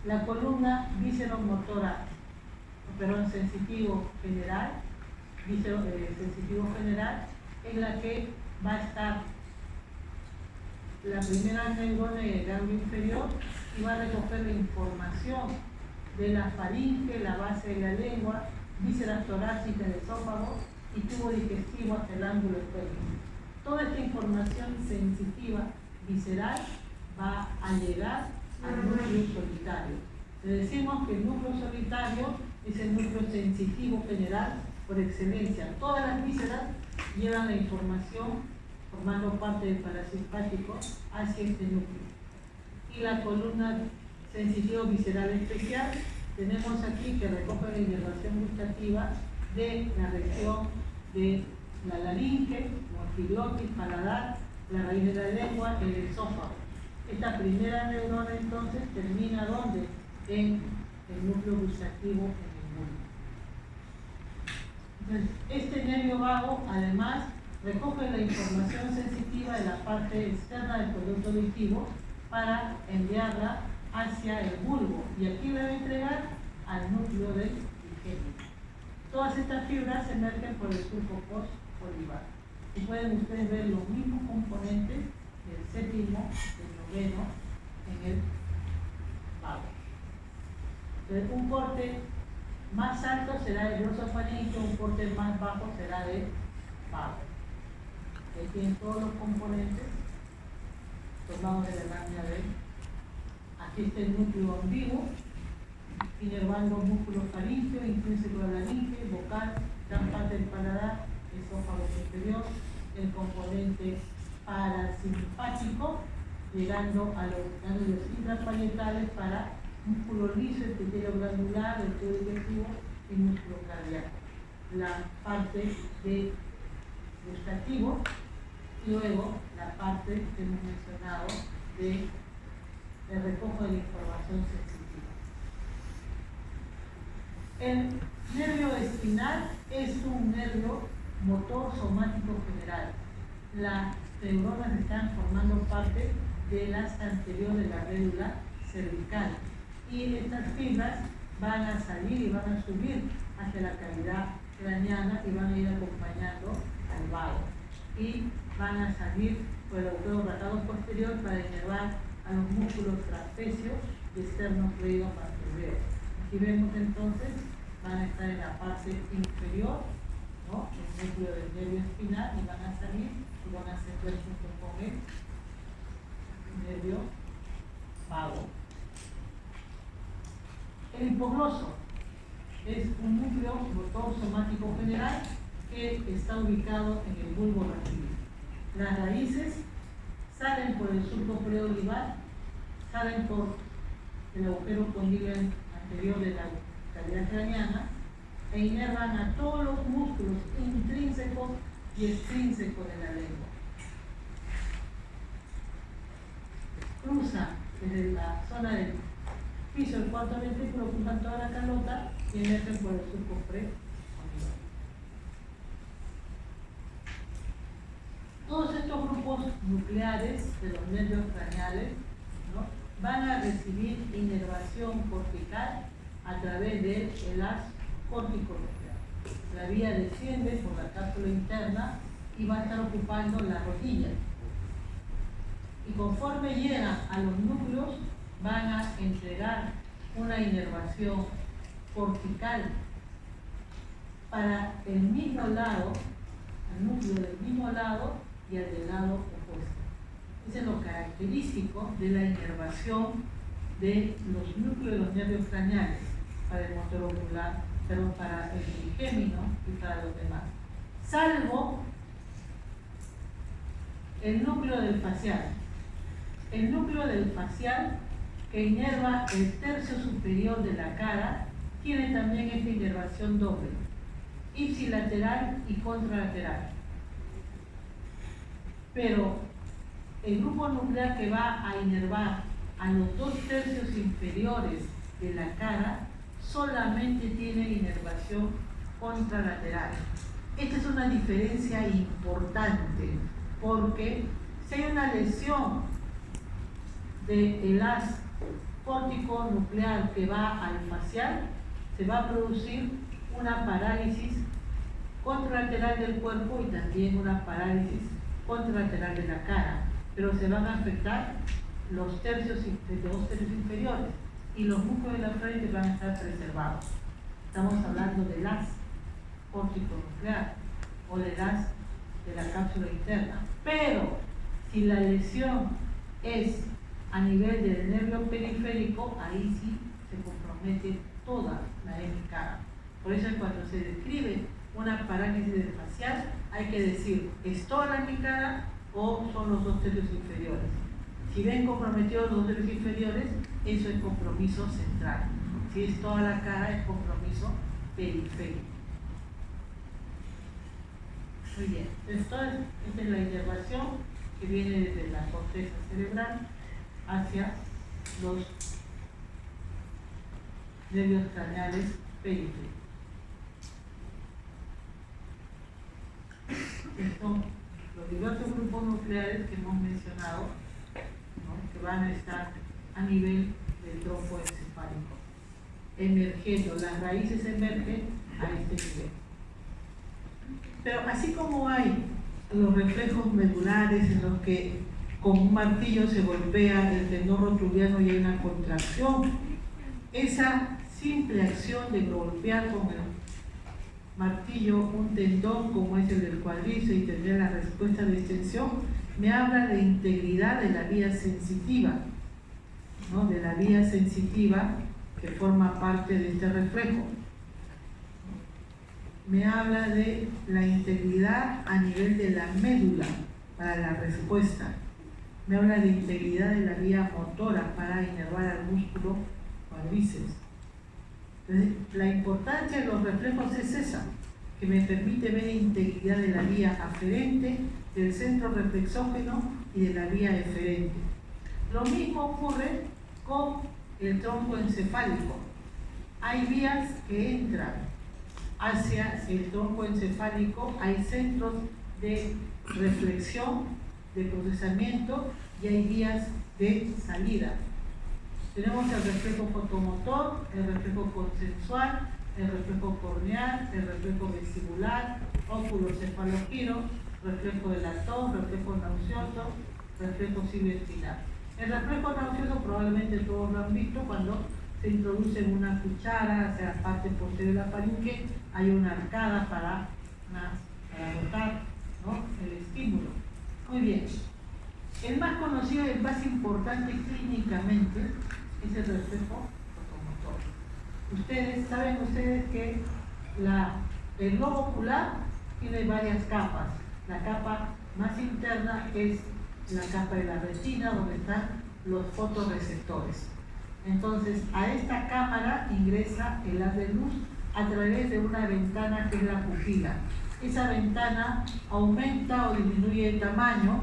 La columna visceromotora, sensitivo general, sensitivo general, en la que va a estar la primera neurona y el ganglio inferior y va a recoger la información de la faringe, la base de la lengua, vísceras torácicas del esófago y tubo digestivo hasta el ángulo esférico. Toda esta información sensitiva visceral va a llegar al núcleo solitario. Le decimos que el núcleo solitario es el núcleo sensitivo general por excelencia. Todas las vísceras llevan la información formando parte del parasimpático hacia este núcleo. Y la columna sensitivo visceral especial, tenemos aquí que recoge la inervación gustativa de la región de la laringe, montiglotis, paladar, la raíz de la lengua, el esófago. Esta primera neurona entonces termina ¿dónde? En el núcleo gustativo en el bulbo. Entonces, este nervio vago además recoge la información sensitiva de la parte externa del conducto auditivo para enviarla hacia el bulbo y aquí le va a entregar al núcleo del trigémino. Todas estas fibras emergen por el surco post-olivar. Y pueden ustedes ver los mismos componentes del séptimo, del noveno en el vago. Entonces, un corte más alto será el glosofaríngeo, un corte más bajo será del vago. Ahí tienen todos los componentes tomados de la lámina B. Aquí está el núcleo ambiguo, inervando músculo faríngeo, intrínseco de la laringe, vocal, gran parte del paladar, esófago superior, el componente parasimpático, llegando a los ganglios intraparietales para músculo liso, epitelio glandular, el tubo digestivo y músculo cardíaco. La parte de gustativo y luego la parte que hemos mencionado de recojo de la información sensitiva. El nervio espinal es un nervio motor somático general. Las neuronas están formando parte de las anteriores de la médula cervical y estas fibras van a salir y van a subir hacia la cavidad craneana y van a ir acompañando al vago y van a salir por el agujero ratado posterior para inervar a los músculos trapecios y esternocleidomastoideo. Aquí vemos entonces, van a estar en la parte inferior, ¿no? El núcleo del nervio espinal y van a salir y van a ascender junto con el nervio vago. El hipogloso es un núcleo motor somático general que está ubicado en el bulbo raquídeo. Las raíces salen por el surco preolivar, salen por el agujero condilo anterior de la cavidad craneana e inervan a todos los músculos intrínsecos y extrínsecos de la lengua. Cruzan desde la zona del piso del cuarto ventrículo, cruzan toda la calota y emergen por el surco preolivar. Todos estos grupos nucleares de los nervios craneales, ¿no?, van a recibir inervación cortical a través del haz córtico nuclear. La vía desciende por la cápsula interna y va a estar ocupando la rodilla. Y conforme llegan a los núcleos, van a entregar una inervación cortical para el mismo lado, al núcleo del mismo lado y al del lado opuesto. Eso es lo característico de la inervación de los núcleos de los nervios craneales para el motor ocular, perdón, para el trigémino y para los demás. Salvo el núcleo del facial. El núcleo del facial que inerva el tercio superior de la cara tiene también esta inervación doble, ipsilateral y contralateral. Pero el grupo nuclear que va a inervar a los 2/3 inferiores de la cara solamente tiene inervación contralateral. Esta es una diferencia importante porque si hay una lesión del haz córtico nuclear que va al facial, se va a producir una parálisis contralateral del cuerpo y también una parálisis contralateral de la cara, pero se van a afectar los dos tercios inferiores y los núcleos de la frente van a estar preservados. Estamos hablando del haz córtico nuclear o del haz de la cápsula interna. Pero si la lesión es a nivel del nervio periférico, ahí sí se compromete toda la hemicara. Por eso cuando se describe una parálisis facial hay que decir, ¿es toda la hemicara o son los dos tercios inferiores? Si ven comprometidos los dos tercios inferiores, eso es compromiso central. Si es toda la cara, es compromiso periférico. Muy bien, entonces esta es la inervación que viene desde la corteza cerebral hacia los nervios craneales periféricos. Estos son los diversos grupos nucleares que hemos mencionado, ¿no?, que van a estar a nivel del tronco encefálico, emergiendo, las raíces emergen a este nivel. Pero así como hay los reflejos medulares en los que con un martillo se golpea el tendón rotuliano y hay una contracción, esa simple acción de golpear con el martillo un tendón como es el del cuádriceps y tendría la respuesta de extensión, me habla de integridad de la vía sensitiva, ¿no?, de la vía sensitiva que forma parte de este reflejo. Me habla de la integridad a nivel de la médula para la respuesta. Me habla de integridad de la vía motora para inervar al músculo cuádriceps. Entonces, la importancia de los reflejos es esa, que me permite ver integridad de la vía aferente, del centro reflexógeno y de la vía eferente. Lo mismo ocurre con el tronco encefálico. Hay vías que entran hacia el tronco encefálico, hay centros de reflexión, de procesamiento y hay vías de salida. Tenemos el reflejo fotomotor, el reflejo consensual, el reflejo corneal, el reflejo vestibular, óculo-cefalogiro, reflejo de latón, reflejo nauseoso, reflejo silioespinal. El reflejo nauseoso probablemente todos lo han visto cuando se introduce una cuchara hacia la parte posterior de la faringe, hay una arcada para rotar, ¿no?, el estímulo. Muy bien. El más conocido y el más importante clínicamente es el reflejo fotomotor. Saben ustedes que el globo ocular tiene varias capas. La capa más interna es la capa de la retina, donde están los fotorreceptores. Entonces, a esta cámara ingresa el haz de luz a través de una ventana que es la pupila. Esa ventana aumenta o disminuye de tamaño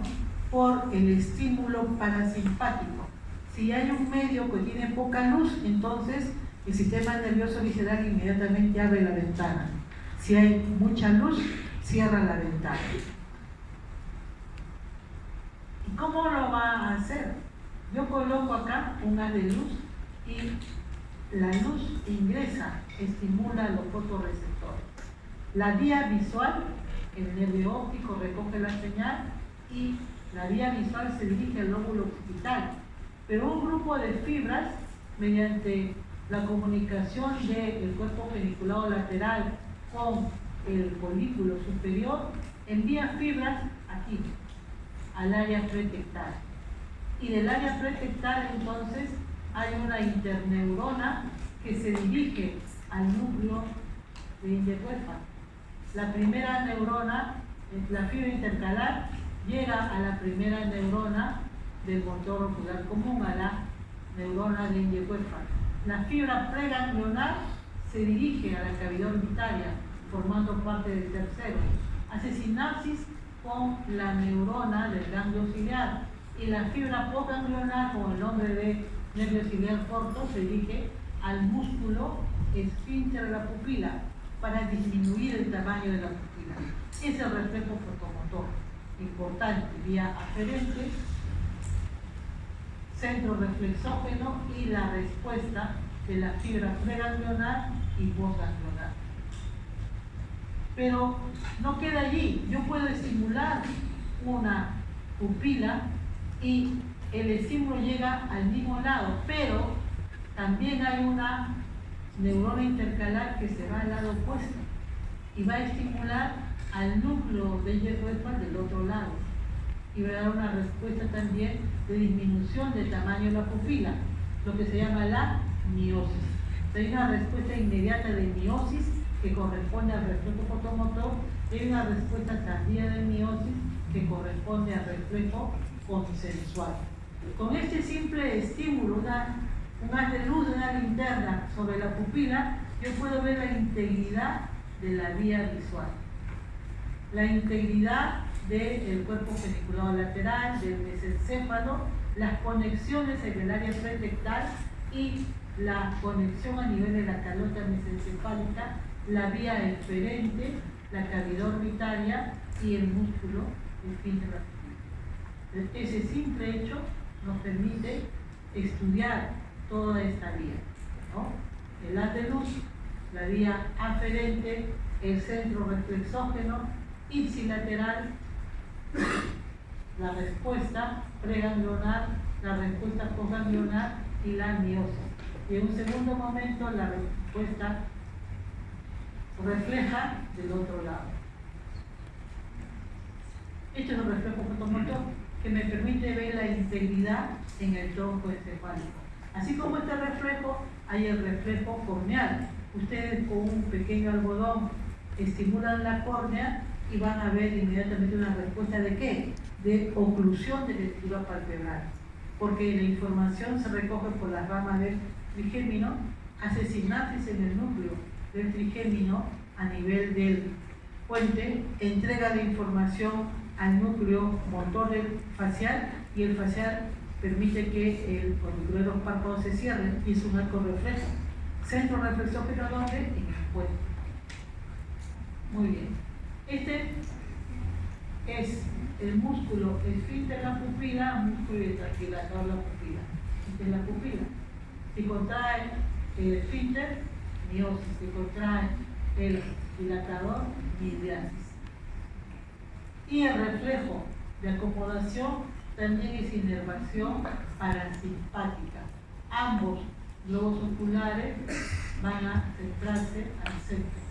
por el estímulo parasimpático. Si hay un medio que tiene poca luz, entonces el sistema nervioso visceral inmediatamente abre la ventana. Si hay mucha luz, cierra la ventana. ¿Y cómo lo va a hacer? Yo coloco acá un haz de luz y la luz ingresa, estimula los fotorreceptores. La vía visual, el nervio óptico recoge la señal y la vía visual se dirige al lóbulo occipital. Pero un grupo de fibras, mediante la comunicación del cuerpo geniculado lateral con el folículo superior, envía fibras aquí, al área pretectal. Y del área pretectal entonces hay una interneurona que se dirige al núcleo de Ingecuelfa. La primera neurona, la fibra intercalar, llega a la primera neurona del motor ocular común, a la neurona de Ingecuelfa. La fibra preganglionar se dirige a la cavidad orbitaria, formando parte del tercero. Hace sinapsis con la neurona del ganglio ciliar y la fibra postganglionar, con el nombre de nervio ciliar corto, se dirige al músculo esfínter de la pupila para disminuir el tamaño de la pupila. Es el reflejo fotomotor importante, vía aferente, centro reflexógeno y la respuesta de la fibra preganglionar y postganglionar. Pero no queda allí, yo puedo estimular una pupila y el estímulo llega al mismo lado, pero también hay una neurona intercalar que se va al lado opuesto y va a estimular al núcleo de Jeffrey del otro lado y va a dar una respuesta también de disminución del tamaño de la pupila, lo que se llama la miosis. Hay una respuesta inmediata de miosis que corresponde al reflejo fotomotor y hay una respuesta tardía de miosis que corresponde al reflejo consensual. Con este simple estímulo, un haz de luz de una linterna sobre la pupila, yo puedo ver la integridad de la vía visual, la integridad del cuerpo geniculado lateral, del mesencéfalo, las conexiones en el área pretectal y la conexión a nivel de la calota mesencefálica, la vía eferente, la cavidad orbitaria y el músculo esfínter de la pupila. Ese simple hecho nos permite estudiar toda esta vía, ¿no? El haz de luz, la vía aferente, el centro reflexógeno, ipsilateral, la respuesta preganglionar, la respuesta postganglionar y la miosis. Y en un segundo momento la respuesta refleja del otro lado. Esto es un reflejo fotomotor que me permite ver la integridad en el tronco encefálico. Así como este reflejo, hay el reflejo corneal. Ustedes con un pequeño algodón estimulan la córnea y van a ver inmediatamente una respuesta de ¿qué? De oclusión de la estructura palpebral. Porque la información se recoge por las ramas del trigémino, hace sinapsis en el núcleo del trigémino a nivel del puente, entrega la información al núcleo motor del facial y el facial permite que el auricular de los párpados se cierre y es un arco reflejo. Centro reflexógeno, ¿dónde? En el puente. Muy bien. Este es el músculo esfínter de la pupila, músculo dilatador de la pupila. Esta es la pupila. Si contrae el esfínter, miosis. Si contrae el dilatador, midriasis. Y el reflejo de acomodación también es inervación parasimpática. Ambos globos oculares van a centrarse al centro.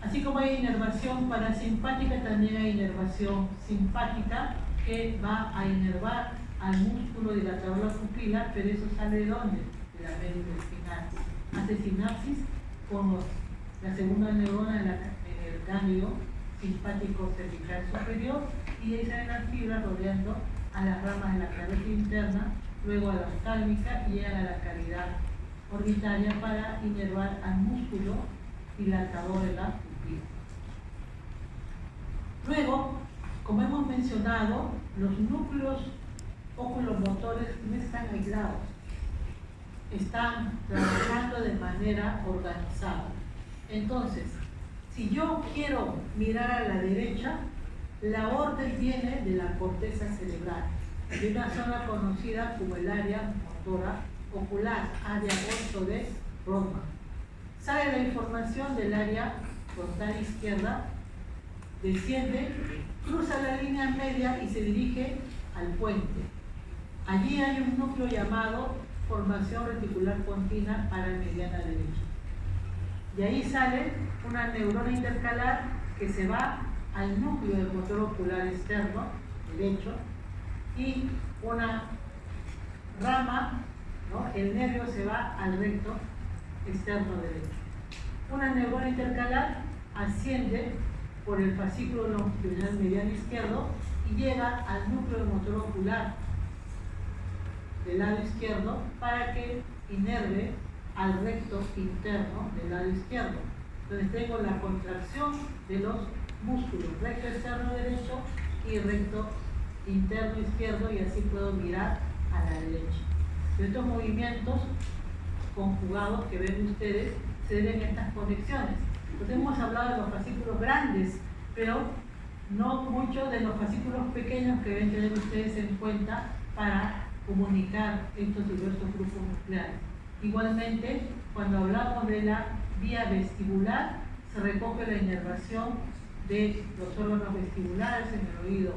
Así como hay inervación parasimpática, también hay inervación simpática que va a inervar al músculo dilatador de la pupila, pero eso sale de ¿dónde? De la médula espinal. Hace sinapsis con la segunda neurona en el ganglio simpático cervical superior y ahí salen las fibras rodeando a las ramas de la calota interna, luego a la oftálmica y llegan a la cavidad orbitaria para inervar al músculo dilatador de la pupila. Luego, como hemos mencionado, los núcleos oculomotores no están aislados, están trabajando de manera organizada. Entonces, si yo quiero mirar a la derecha, la orden viene de la corteza cerebral, de una zona conocida como el área motora ocular, área 8 de Brodmann. Sale la información del área frontal izquierda, desciende, cruza la línea media y se dirige al puente. Allí hay un núcleo llamado formación reticular continua paramediana derecha. De ahí sale una neurona intercalar que se va al núcleo del motor ocular externo, derecho, y una rama, ¿no? El nervio se va al recto externo derecho. Una neurona intercalar asciende por el fascículo longitudinal mediano izquierdo y llega al núcleo del motor ocular del lado izquierdo para que inerve al recto interno del lado izquierdo. Entonces tengo la contracción de los músculos recto externo derecho y recto interno izquierdo y así puedo mirar a la derecha. Estos movimientos conjugados que ven ustedes se deben a estas conexiones. Entonces hemos hablado de los fascículos grandes, pero no muchos de los fascículos pequeños que deben tener ustedes en cuenta para comunicar estos diversos grupos nucleares. Igualmente, cuando hablamos de la vía vestibular, se recoge la inervación de los órganos vestibulares en el oído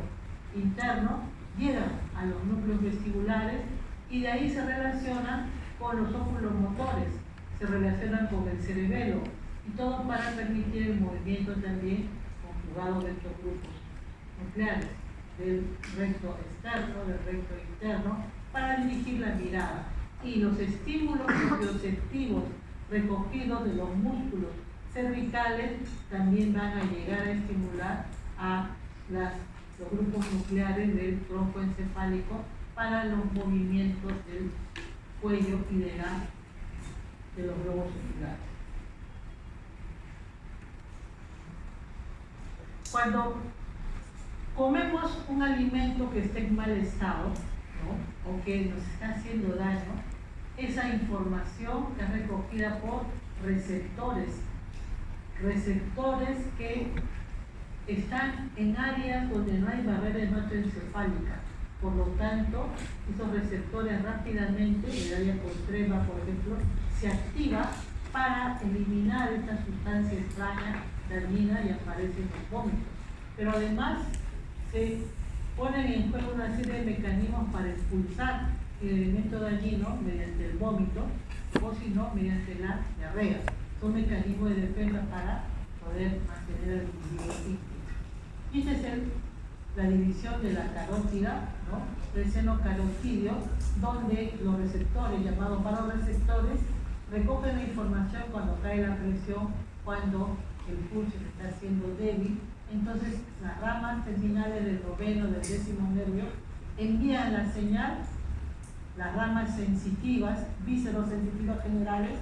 interno, llegan a los núcleos vestibulares y de ahí se relacionan con los óculos motores, se relacionan con el cerebelo, y todo para permitir el movimiento también conjugado de estos grupos nucleares, del recto externo, del recto interno, para dirigir la mirada. Y los estímulos proprioceptivos recogidos de los músculos cervicales también van a llegar a estimular a los grupos nucleares del tronco encefálico para los movimientos del cuello y de los globos oculares. Cuando comemos un alimento que esté en mal estado, ¿no?, o que nos está haciendo daño, esa información es recogida por receptores que están en áreas donde no hay barrera hematoencefálica. Por lo tanto, esos receptores rápidamente, el área postrema, por ejemplo, se activa para eliminar esta sustancia extraña, dañina, y aparecen los vómitos. Pero además se ponen en juego una serie de mecanismos para expulsar el elemento dañino mediante el vómito, o si no, mediante la diarrea. Son mecanismos de defensa para poder mantener el individuo. Y esta es la división de la carótida, ¿no?, del seno carotidio, donde los receptores, llamados varoreceptores, recogen la información cuando cae la presión, cuando el pulso está haciendo débil. Entonces las ramas terminales del noveno, del décimo nervio envían la señal, las ramas sensitivas, viscerosensitivas generales,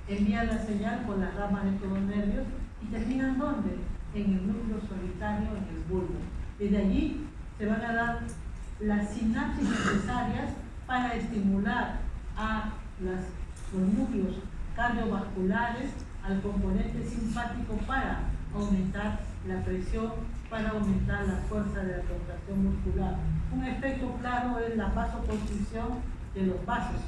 envían la señal por las ramas de todos los nervios y terminan ¿dónde? En el núcleo solitario, en el bulbo. Desde allí se van a dar las sinapsis necesarias para estimular a los núcleos cardiovasculares, al componente simpático para aumentar la presión, para aumentar la fuerza de la contracción muscular. Un efecto claro es la vasoconstricción de los vasos.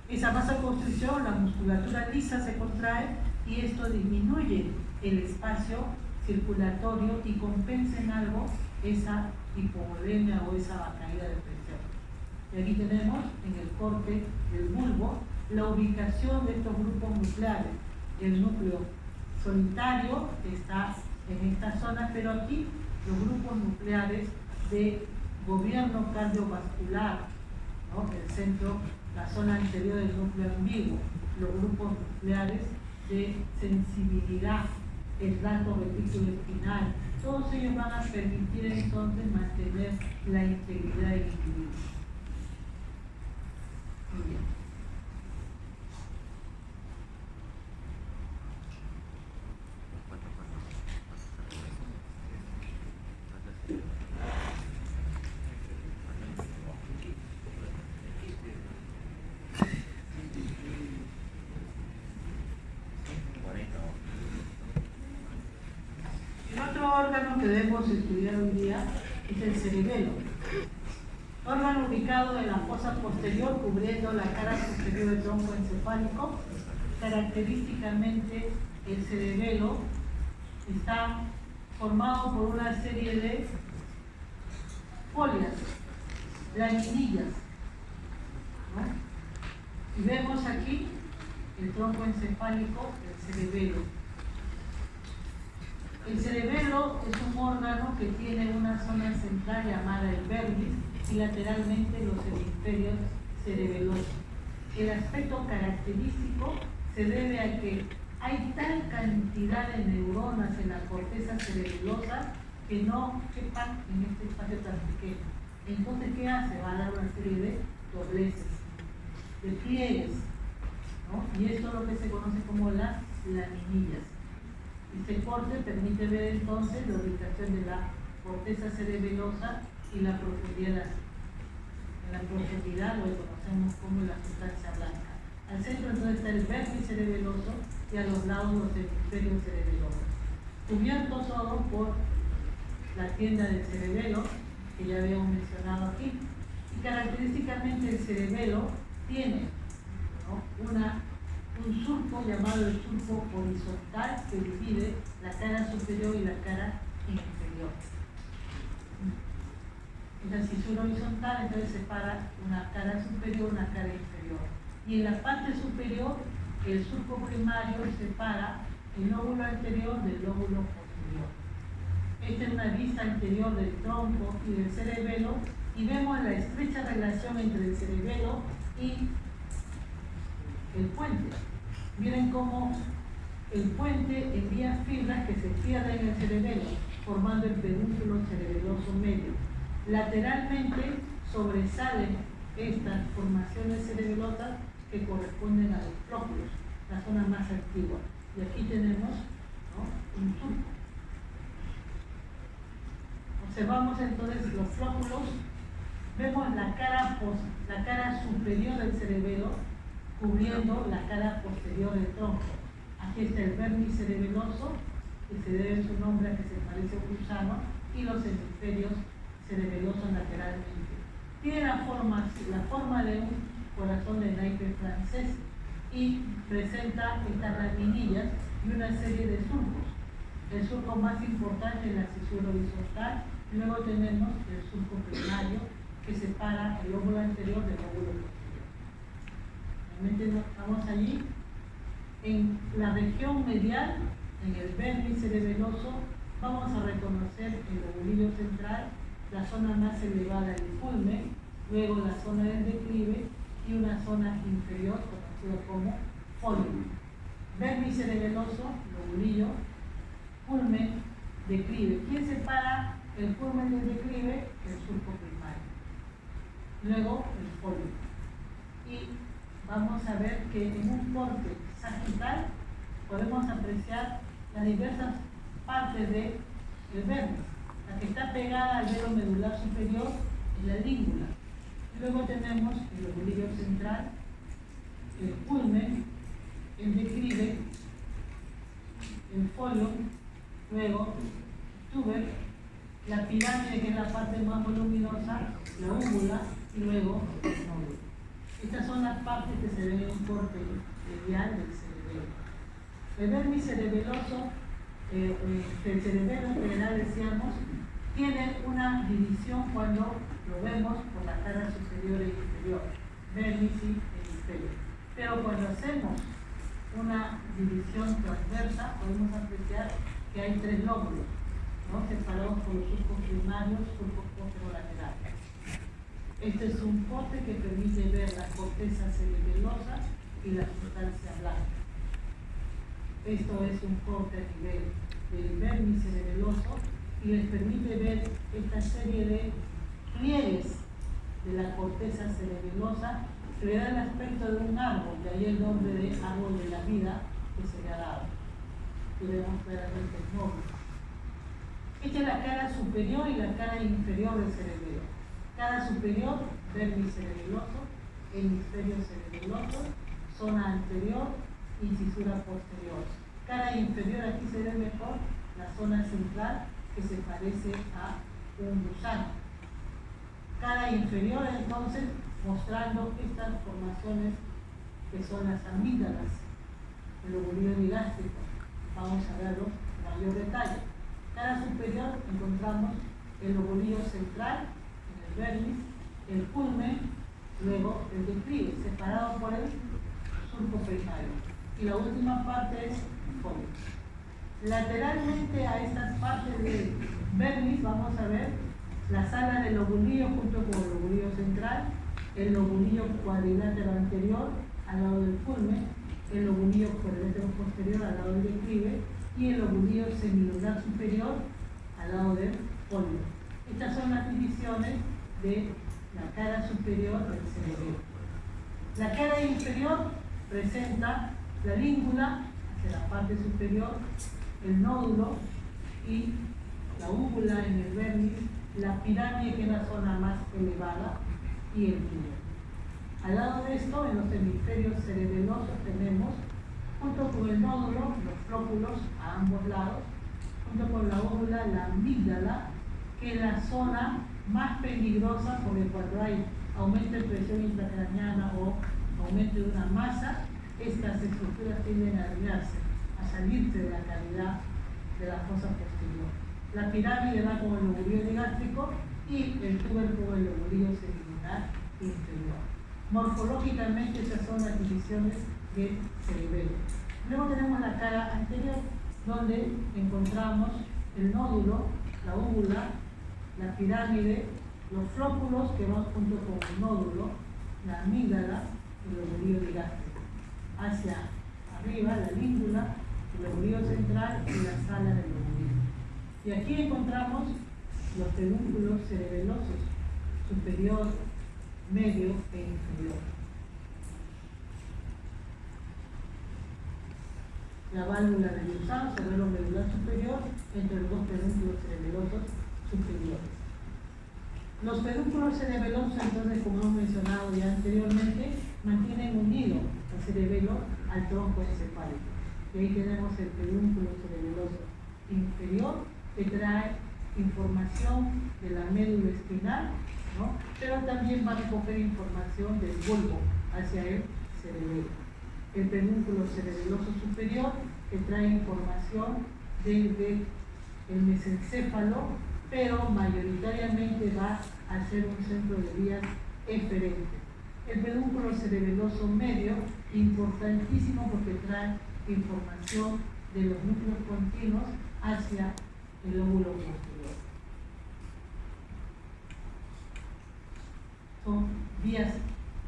Esa vasoconstricción, la musculatura lisa se contrae y esto disminuye el espacio circulatorio y compensa en algo esa hipovolemia o esa caída de presión. Y aquí tenemos en el corte del bulbo la ubicación de estos grupos nucleares. El núcleo solitario está en esta zona, pero aquí los grupos nucleares de gobierno cardiovascular, ¿no?, el centro, la zona anterior del núcleo ambiguo, los grupos nucleares de sensibilidad, el dato retículo espinal, todos ellos van a permitir entonces mantener la integridad del individuo. Muy bien. Órgano que debemos estudiar hoy día es el cerebelo, órgano ubicado en la fosa posterior cubriendo la cara superior del tronco encefálico. Característicamente el cerebelo está formado por una serie de folias, laminillas, ¿no? Y vemos aquí el tronco encefálico, el cerebelo. El cerebelo es un órgano que tiene una zona central llamada el vermis y lateralmente los hemisferios cerebelosos. El aspecto característico se debe a que hay tal cantidad de neuronas en la corteza cerebelosa que no quepan en este espacio tan pequeño. Entonces, ¿qué hace? Va a dar una serie de dobleces, de pliegues, ¿no? Y esto es lo que se conoce como las laminillas. Este corte permite ver entonces la ubicación de la corteza cerebelosa y la profundidad. En la profundidad lo conocemos como la sustancia blanca. Al centro entonces está el vermis cerebeloso y a los lados los hemisferios cerebelosos, cubiertos solo por la tienda del cerebelo, que ya habíamos mencionado aquí. Y característicamente el cerebelo tiene, ¿no?, un surco llamado el surco horizontal que divide la cara superior y la cara inferior. En la cisura horizontal entonces separa una cara superior y una cara inferior. Y en la parte superior el surco primario separa el lóbulo anterior del lóbulo posterior. Esta es una vista anterior del tronco y del cerebelo y vemos la estrecha relación entre el cerebelo y el puente. Miren cómo el puente envía fibras que se pierden en el cerebelo, formando el pedúnculo cerebeloso medio. Lateralmente sobresalen estas formaciones cerebelosas que corresponden a los flóculos, la zona más antigua. Y aquí tenemos, ¿no?, un surco. Observamos entonces los flóculos, vemos la cara superior del cerebelo cubriendo la cara posterior del tronco. Aquí está el vermis cerebeloso, que se debe su nombre a que se parece a un gusano, y los hemisferios cerebelosos lateralmente. Tiene la forma de un corazón de naipe francés y presenta estas laminillas y una serie de surcos. El surco más importante es la cisura horizontal, y luego tenemos el surco primario que separa el lóbulo anterior del lóbulo posterior. Realmente estamos allí. En la región medial, en el vermis cerebeloso, vamos a reconocer el lobulillo central, la zona más elevada del culmen, luego la zona del declive y una zona inferior conocida como fólium. Vermis cerebeloso, lobulillo, culmen, declive. ¿Quién separa el culmen del declive? El surco primario. Luego el fólium. Y vamos a ver que en un corte sagital podemos apreciar las diversas partes del vermis. La que está pegada al velo medular superior es la língula. Luego tenemos el lobulillo central, el culmen, el declive, el fólium, luego tuber, la pirámide, que es la parte más voluminosa, la úvula, y luego el nódulo. Estas son las partes que se ven en un corte medial del cerebelo. El vermis cerebeloso, del cerebelo en general, decíamos, tiene una división cuando lo vemos por la cara superior e inferior, vermis y hemisferio. Pero cuando hacemos una división transversa, podemos apreciar que hay tres lóbulos, ¿no?, separados por los surcos primarios, surcos posterolaterales. Este es un corte que permite ver la corteza cerebelosa y la sustancia blanca. Esto es un corte a nivel del vermis cerebeloso y les permite ver esta serie de pliegues de la corteza cerebelosa que le da el aspecto de un árbol, de ahí el nombre de árbol de la vida que se le ha dado. Y vemos claramente el nombre. Esta es la cara superior y la cara inferior del cerebelo. Cara superior, vermis cerebeloso, hemisferio cerebeloso, zona anterior y cisura posterior. Cara inferior, aquí se ve mejor la zona central que se parece a un gusano. Cara inferior, entonces, mostrando estas formaciones que son las amígdalas, el lobulillo digástrico. Vamos a verlo en mayor detalle. Cara superior encontramos el lobulillo central, el vermis, el culmen, luego el declive, separado por el surco primario. Y la última parte es el fólium. Lateralmente a estas partes del vermis vamos a ver las alas del lobulillo junto con el lobulillo central, el lobulillo cuadrilátero anterior al lado del culmen, el lobulillo cuadrilátero posterior al lado del declive y el lobulillo semilunar superior al lado del fólium. Estas son las divisiones de la cara superior del cerebelo. La cara inferior presenta la língula hacia la parte superior, el nódulo y la úvula en el vermis, la pirámide, que es la zona más elevada, y el túnel. Al lado de esto, en los hemisferios cerebelosos tenemos, junto con el nódulo, los flóculos a ambos lados, junto con la óvula, la amígdala, que es la zona más peligrosa, porque cuando hay aumento de presión intracraneana o aumento de una masa, estas estructuras tienden a desviarse, a salirse de la cavidad de la fosa posterior. La pirámide va con el lobulillo digástrico y el tubercle con el lobulillo cerebral inferior. Morfológicamente esas son las divisiones del cerebelo. Luego tenemos la cara anterior, donde encontramos el nódulo, la óvula, la pirámide, los flóculos que van junto con el nódulo, la amígdala y el lobulillo digástrico. Hacia arriba, la língula, el lobulillo central y la sala del lobulillo. Y aquí encontramos los pedúnculos cerebelosos, superior, medio e inferior. La válvula de Luzán, cerebelo medular superior, entre los dos pedúnculos cerebelosos superiores. Los pedúnculos cerebelosos, entonces, como hemos mencionado ya anteriormente, mantienen unido el cerebelo al tronco encefálico. Y ahí tenemos el pedúnculo cerebeloso inferior, que trae información de la médula espinal, ¿no? Pero también va a recoger información del bulbo hacia el cerebelo. El pedúnculo cerebeloso superior, que trae información desde el mesencéfalo, pero mayoritariamente va a ser un centro de vías eferente. El pedúnculo cerebeloso medio, importantísimo porque trae información de los núcleos continuos hacia el lóbulo posterior. Son vías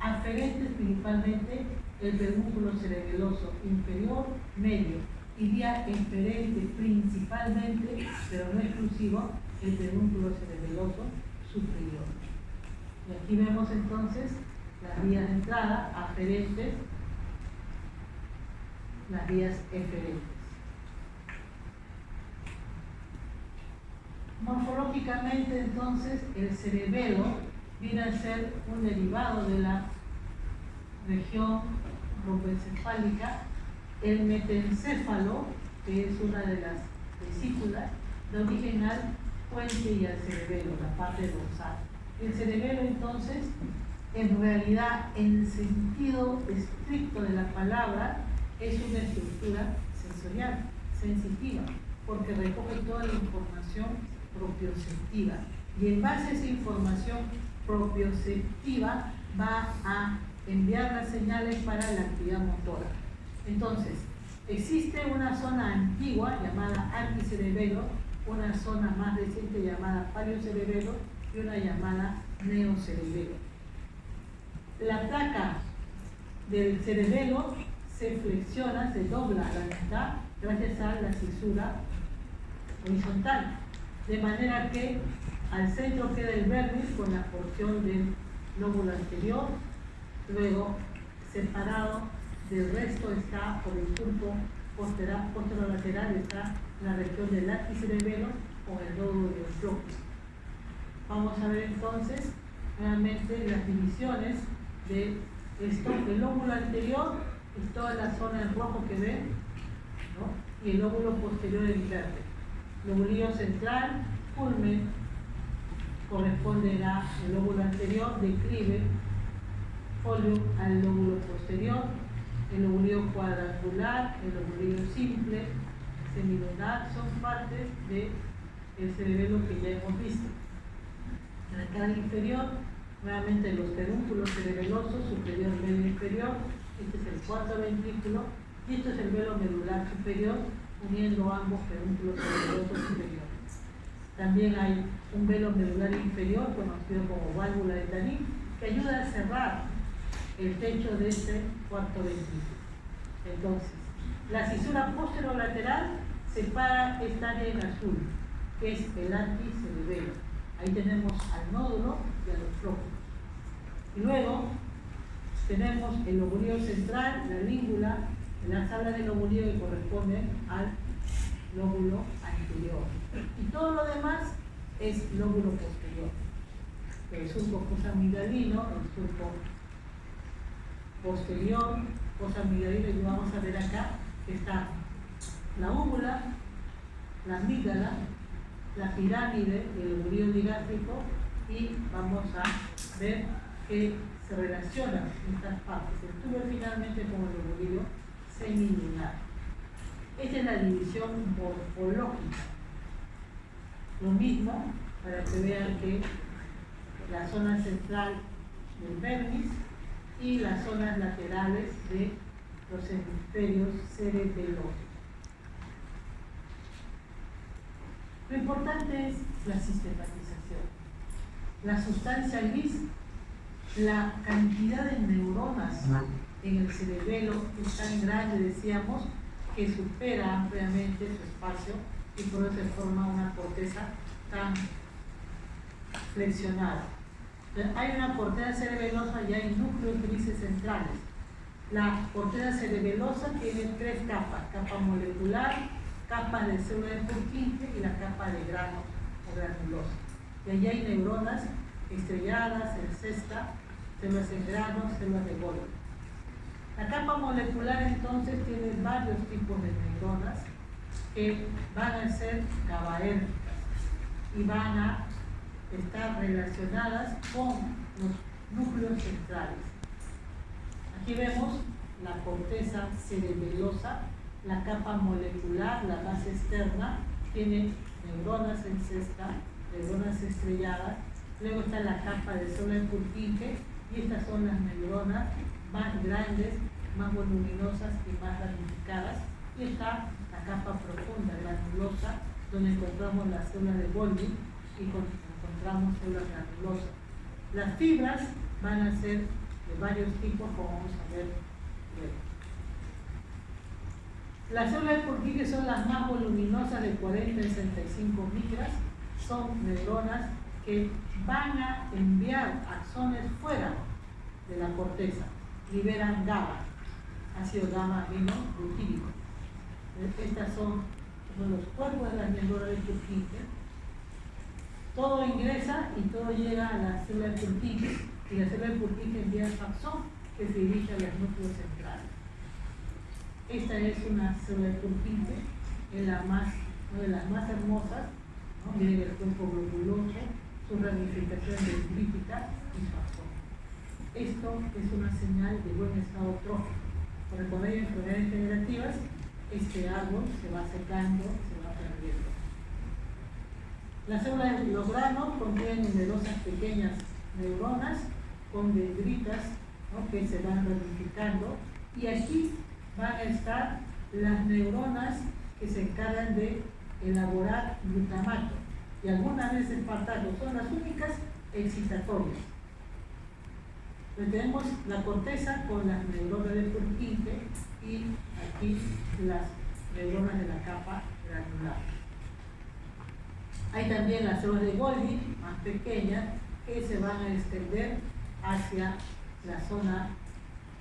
aferentes, principalmente el pedúnculo cerebeloso inferior, medio, y vía eferente principalmente, pero no exclusivo, el pedúnculo cerebeloso superior. Y aquí vemos entonces las vías de entrada aferentes, las vías eferentes. Morfológicamente, entonces, el cerebelo viene a ser un derivado de la región romboencefálica. El metencéfalo, que es una de las vesículas, da origen al puente y al cerebelo, la parte dorsal. El cerebelo, entonces, en realidad, en sentido estricto de la palabra, es una estructura sensorial, sensitiva, porque recoge toda la información propioceptiva. Y en base a esa información propioceptiva va a enviar las señales para la actividad motora. Entonces, existe una zona antigua llamada anticerebelo, una zona más reciente llamada paleocerebelo y una llamada neocerebelo. La placa del cerebelo se flexiona, se dobla a la mitad gracias a la cisura horizontal, de manera que al centro queda el vermis con la porción del lóbulo anterior, luego separado del resto está por el surco posterolateral, está la región del anticerebelo con el nódulo del flóculo. Vamos a ver entonces nuevamente las divisiones de esto. El lóbulo anterior es toda la zona en rojo que ven, ¿no? Y el lóbulo posterior en verde. Lobulillo central, culmen, corresponderá el lóbulo anterior, declive, folio al lóbulo posterior, el lobulillo cuadrangular, el lobulillo simple, semilunar, son partes del cerebelo que ya hemos visto. En la cara inferior, nuevamente los pedúnculos cerebelosos, superior, medio, inferior. Este es el cuarto ventrículo y este es el velo medular superior, uniendo ambos pedúnculos cerebelosos superiores. También hay un velo medular inferior, conocido como válvula de Tarim, que ayuda a cerrar el techo de este cuarto ventrículo. Entonces, la cisura posterolateral separa esta área en azul, que es el anticerebelo. Ahí tenemos al nódulo y a los flóculos. Y luego tenemos el lobulillo central, la língula, la sala del lobulillo que corresponde al lóbulo anterior. Y todo lo demás es lóbulo posterior. El surco posamigdalino, el surco posterior, posamigdalino, y vamos a ver acá que está la úvula, la amígdala, la pirámide del lóbulo digástrico, y vamos a ver que se relacionan estas partes. Se estudia finalmente con el lóbulo semilunar. Esta es la división morfológica. Lo mismo para que vean que la zona central del vermis y las zonas laterales de los hemisferios cerebelosos. Lo importante es la sistematización. La sustancia gris, la cantidad de neuronas en el cerebelo es tan grande, decíamos, que supera ampliamente su espacio y por eso se forma una corteza tan flexionada. Entonces, hay una corteza cerebelosa y hay núcleos grises centrales. La corteza cerebelosa tiene tres capas: capa molecular, capa de célula de Purkinje y la capa de grano o granulosa. Y allí hay neuronas estrelladas, en cesta, células en grano, células de Golgi. La capa molecular entonces tiene varios tipos de neuronas que van a ser GABAérgicas y van a estar relacionadas con los núcleos centrales. Aquí vemos la corteza cerebelosa, la capa molecular, la base externa, tiene neuronas en cesta, neuronas estrelladas, luego está la capa de célula de Purkinje y estas son las neuronas más grandes, más voluminosas y más ramificadas, y está la capa profunda, granulosa, donde encontramos las células de Golgi y encontramos células granulosas. Las fibras van a ser de varios tipos, como vamos a ver luego. Las células de Purkinje son las más voluminosas, de 40 a 65 micras, son neuronas que van a enviar axones fuera de la corteza, liberan GABA, ácido gamma aminobutírico. Estas son los cuerpos de las neuronas de Purkinje. Todo ingresa y todo llega a la célula de Purkinje, y la célula de Purkinje envía el axón que se dirige a los núcleos centrales. Esta es una célula de Purkinje, es una de las más hermosas, ¿no? Miren el cuerpo globuloso, su ramificación dendrítica y su axón. Esto es una señal de buen estado trófico, porque cuando hay enfermedades degenerativas, este árbol se va secando, se va perdiendo. Las células de los granos contienen numerosas pequeñas neuronas con dendritas, ¿no?, que se van ramificando, y aquí van a estar las neuronas que se encargan de elaborar glutamato, y algunas veces espartato, son las únicas excitatorias. Entonces tenemos la corteza con las neuronas de Purkinje y aquí las neuronas de la capa granular. Hay también las células de Golgi, más pequeñas, que se van a extender hacia la zona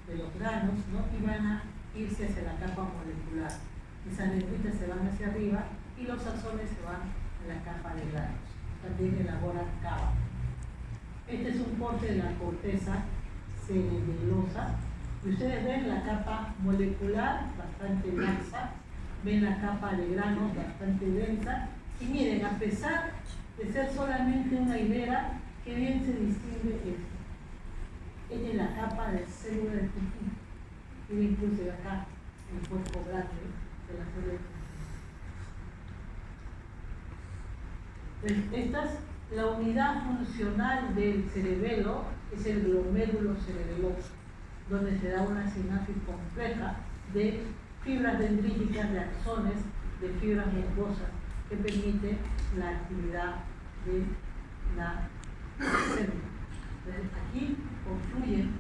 de los granos, ¿no?, y van a irse hacia la capa molecular. Esas dendritas se van hacia arriba y los axones se van a la capa de granos. También elaboran GABA. Este es un corte de la corteza cerebelosa. Y ustedes ven la capa molecular bastante densa, ven la capa de granos bastante densa, y miren, a pesar de ser solamente una hilera, qué bien se distingue esto. Esta es la capa de célula de Purkinje. Miren incluso acá el cuerpo grande de la célula de Purkinje. Esta es la unidad funcional del cerebelo, es el glomérulo cerebeloso, donde se da una sinapsis compleja de fibras dendríticas, de axones, de fibras nervosas, que permite la actividad de la célula. Entonces, aquí confluyen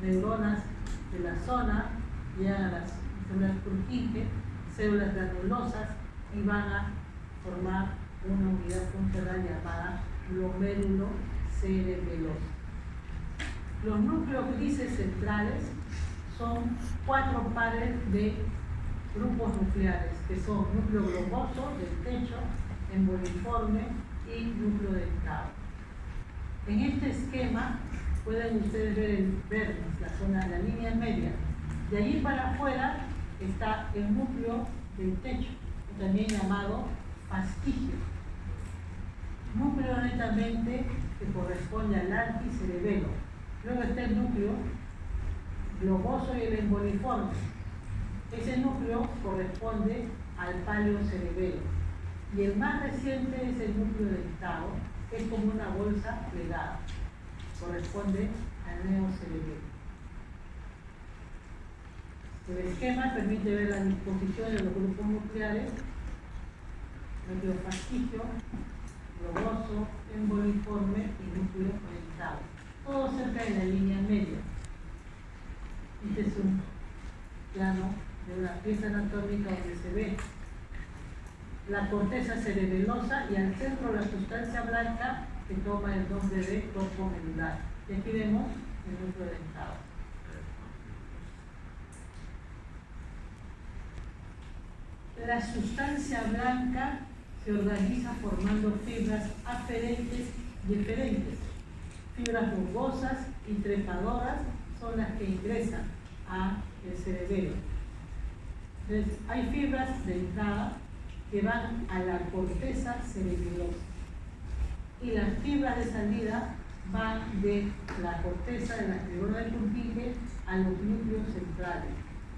neuronas de la zona, llegan a las células Purkinje, células granulosas, y van a formar una unidad funcional llamada glomérulo cerebeloso. Los núcleos grises centrales son 4 pares de grupos nucleares, que son núcleo globoso del techo, emboliforme y núcleo dentado. En este esquema pueden ustedes ver el vermis, la zona de la línea media. De allí para afuera está el núcleo del techo, también llamado fascicio, núcleo netamente que corresponde al anticerebelo. Luego está el núcleo globoso y el emboliforme. Ese núcleo corresponde al paleocerebelo. Y el más reciente es el núcleo dentado, que es como una bolsa plegada. Corresponde al neocerebelo. El esquema permite ver la disposición de los grupos nucleares, núcleo fascicio, globoso, emboliforme y núcleo dentado. Todo cerca de la línea media. Este es un plano de una pieza anatómica donde se ve la corteza cerebelosa y al centro la sustancia blanca que toma el nombre de cuerpo medular. Y aquí vemos el núcleo dentado. La sustancia blanca se organiza formando fibras aferentes y eferentes. Fibras rugosas y trepadoras son las que ingresan al cerebelo. Entonces, hay fibras de entrada que van a la corteza cerebelosa y las fibras de salida van de la corteza de la neurona del Purkinje a los núcleos centrales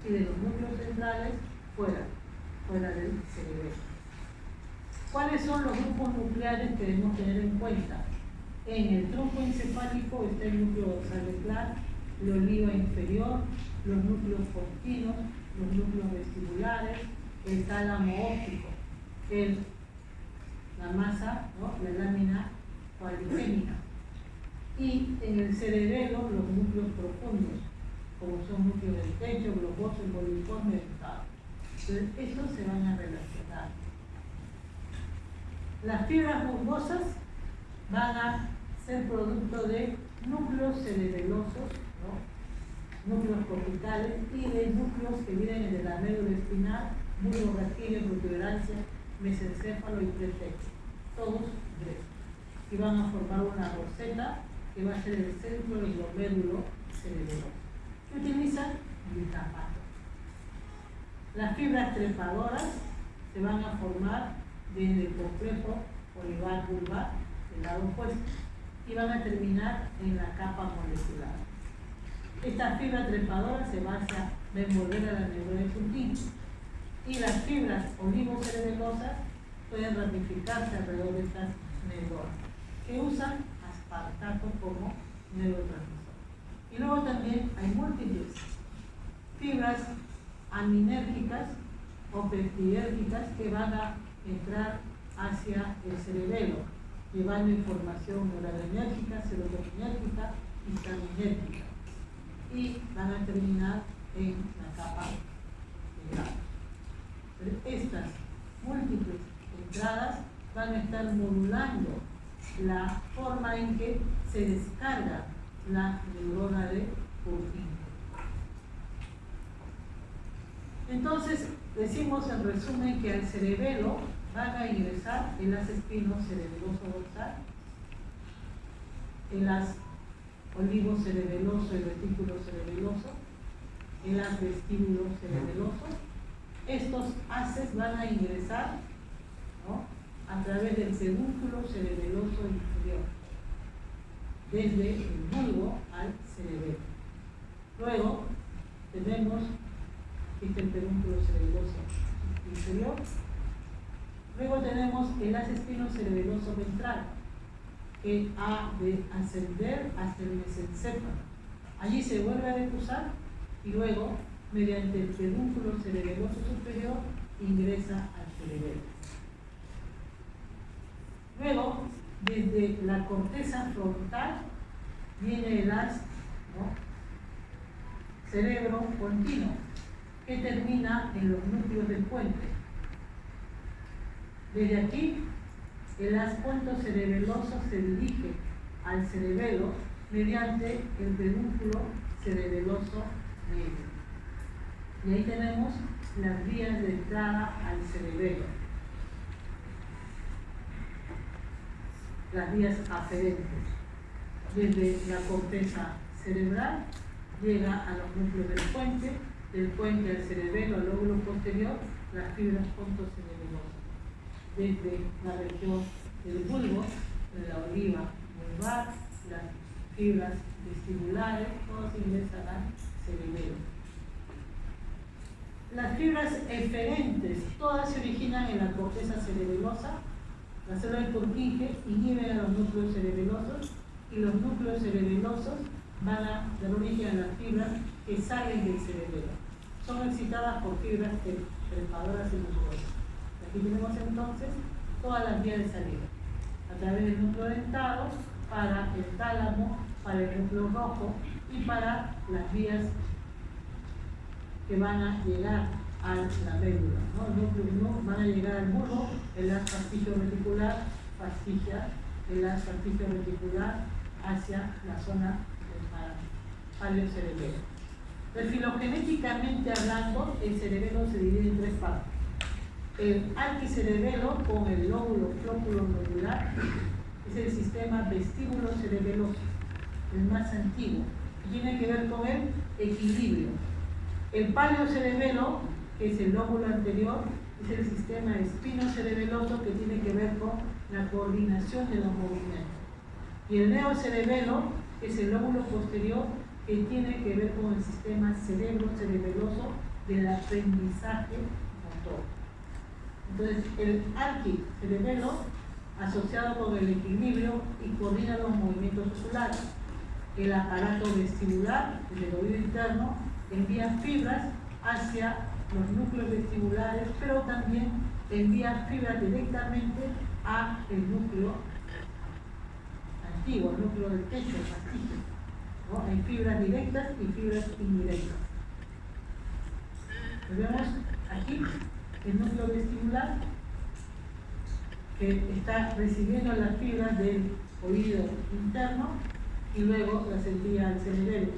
y de los núcleos centrales fuera del cerebelo. ¿Cuáles son los grupos nucleares que debemos tener en cuenta? En el tronco encefálico está el núcleo dorsal ventral, la oliva inferior, los núcleos porcinos, los núcleos vestibulares, el tálamo óptico, la masa, ¿no? La lámina cuadrigémina. Y en el cerebelo los núcleos profundos, como son núcleos del techo, globoso, emboliforme, dentado. Entonces, estos se van a relacionar. Las fibras rugosas van a ser producto de núcleos cerebelosos, ¿no? Núcleos corticales y de núcleos que vienen de la médula espinal, bulbo raquídeo, protuberancia, mesencéfalo y pretecho, todos gruesos. Y van a formar una roseta que va a ser el centro del glomérulo cerebeloso, que utilizan glutamato. Las fibras trepadoras se van a formar desde el complejo olivar vulvar del lado opuesto y van a terminar en la capa molecular. Esta fibra trepadora se va a envolver a la neurona del Purkinje y las fibras olivocerebelosas pueden ramificarse alrededor de estas neuronas que usan aspartato como neurotransmisor. Y luego también hay múltiples fibras aminérgicas o peptidérgicas que van a entrar hacia el cerebelo, llevando información noradrenérgica, serotoninérgica, histaminérgica, y van a terminar en la capa neural. Estas múltiples entradas van a estar modulando la forma en que se descarga la neurona de Purkinje. Entonces, decimos en resumen que al cerebelo van a ingresar el haz espino cerebeloso dorsal, el haz olivo cerebeloso y retículo cerebeloso, el haz vestíbulo cerebeloso. Estos haces van a ingresar, ¿no?, a través del pedúnculo cerebeloso inferior, desde el bulbo al cerebelo. Luego tenemos el pedúnculo cerebeloso inferior. Luego tenemos el haz espino cerebeloso ventral, que ha de ascender hasta el mesencéfalo. Allí se vuelve a deposar y luego, mediante el pedúnculo cerebeloso superior, ingresa al cerebelo. Luego, desde la corteza frontal, viene el haz, ¿no?, cerebro continuo, que termina en los núcleos del puente. Desde aquí, el haz pontocerebeloso se dirige al cerebelo mediante el pedúnculo cerebeloso medio. Y ahí tenemos las vías de entrada al cerebelo, las vías aferentes. Desde la corteza cerebral llega a los núcleos del puente al cerebelo, al lóbulo posterior, las fibras pontocerebelosas. desde la región del bulbo, de la oliva vulvar, las fibras vestibulares, todos ingresan al cerebelo. Las fibras eferentes, todas se originan en la corteza cerebelosa. Las células de Purkinje inhiben a los núcleos cerebelosos y los núcleos cerebelosos van a dar origen a las fibras que salen del cerebelo. Son excitadas por fibras trepadoras y musculosas. Aquí tenemos entonces todas las vías de salida. A través del núcleo dentado, para el tálamo, para el núcleo rojo y para las vías que van a llegar a la médula, ¿no? El núcleo 1 van a llegar al bulbo, el haz fascicio reticular, fascia, el haz fascicio reticular hacia la zona del paleocerebelo. Pero filogenéticamente hablando, el cerebelo se divide en tres partes. El arquicerebelo con el lóbulo flóculo nodular es el sistema vestíbulo cerebeloso, el más antiguo, y tiene que ver con el equilibrio. El paleocerebelo, que es el lóbulo anterior, es el sistema espinocerebeloso que tiene que ver con la coordinación de los movimientos. Y el neocerebelo es el lóbulo posterior que tiene que ver con el sistema cerebro-cerebeloso del aprendizaje motor. Entonces, el arquicerebelo, asociado con el equilibrio y coordina los movimientos oculares. El aparato vestibular, el oído interno, envía fibras hacia los núcleos vestibulares, pero también envía fibras directamente a el núcleo antiguo, el núcleo del techo, el fascicio, ¿no? Hay fibras directas y fibras indirectas. Vemos aquí el núcleo vestibular que está recibiendo las fibras del oído interno y luego las envía al cerebelo,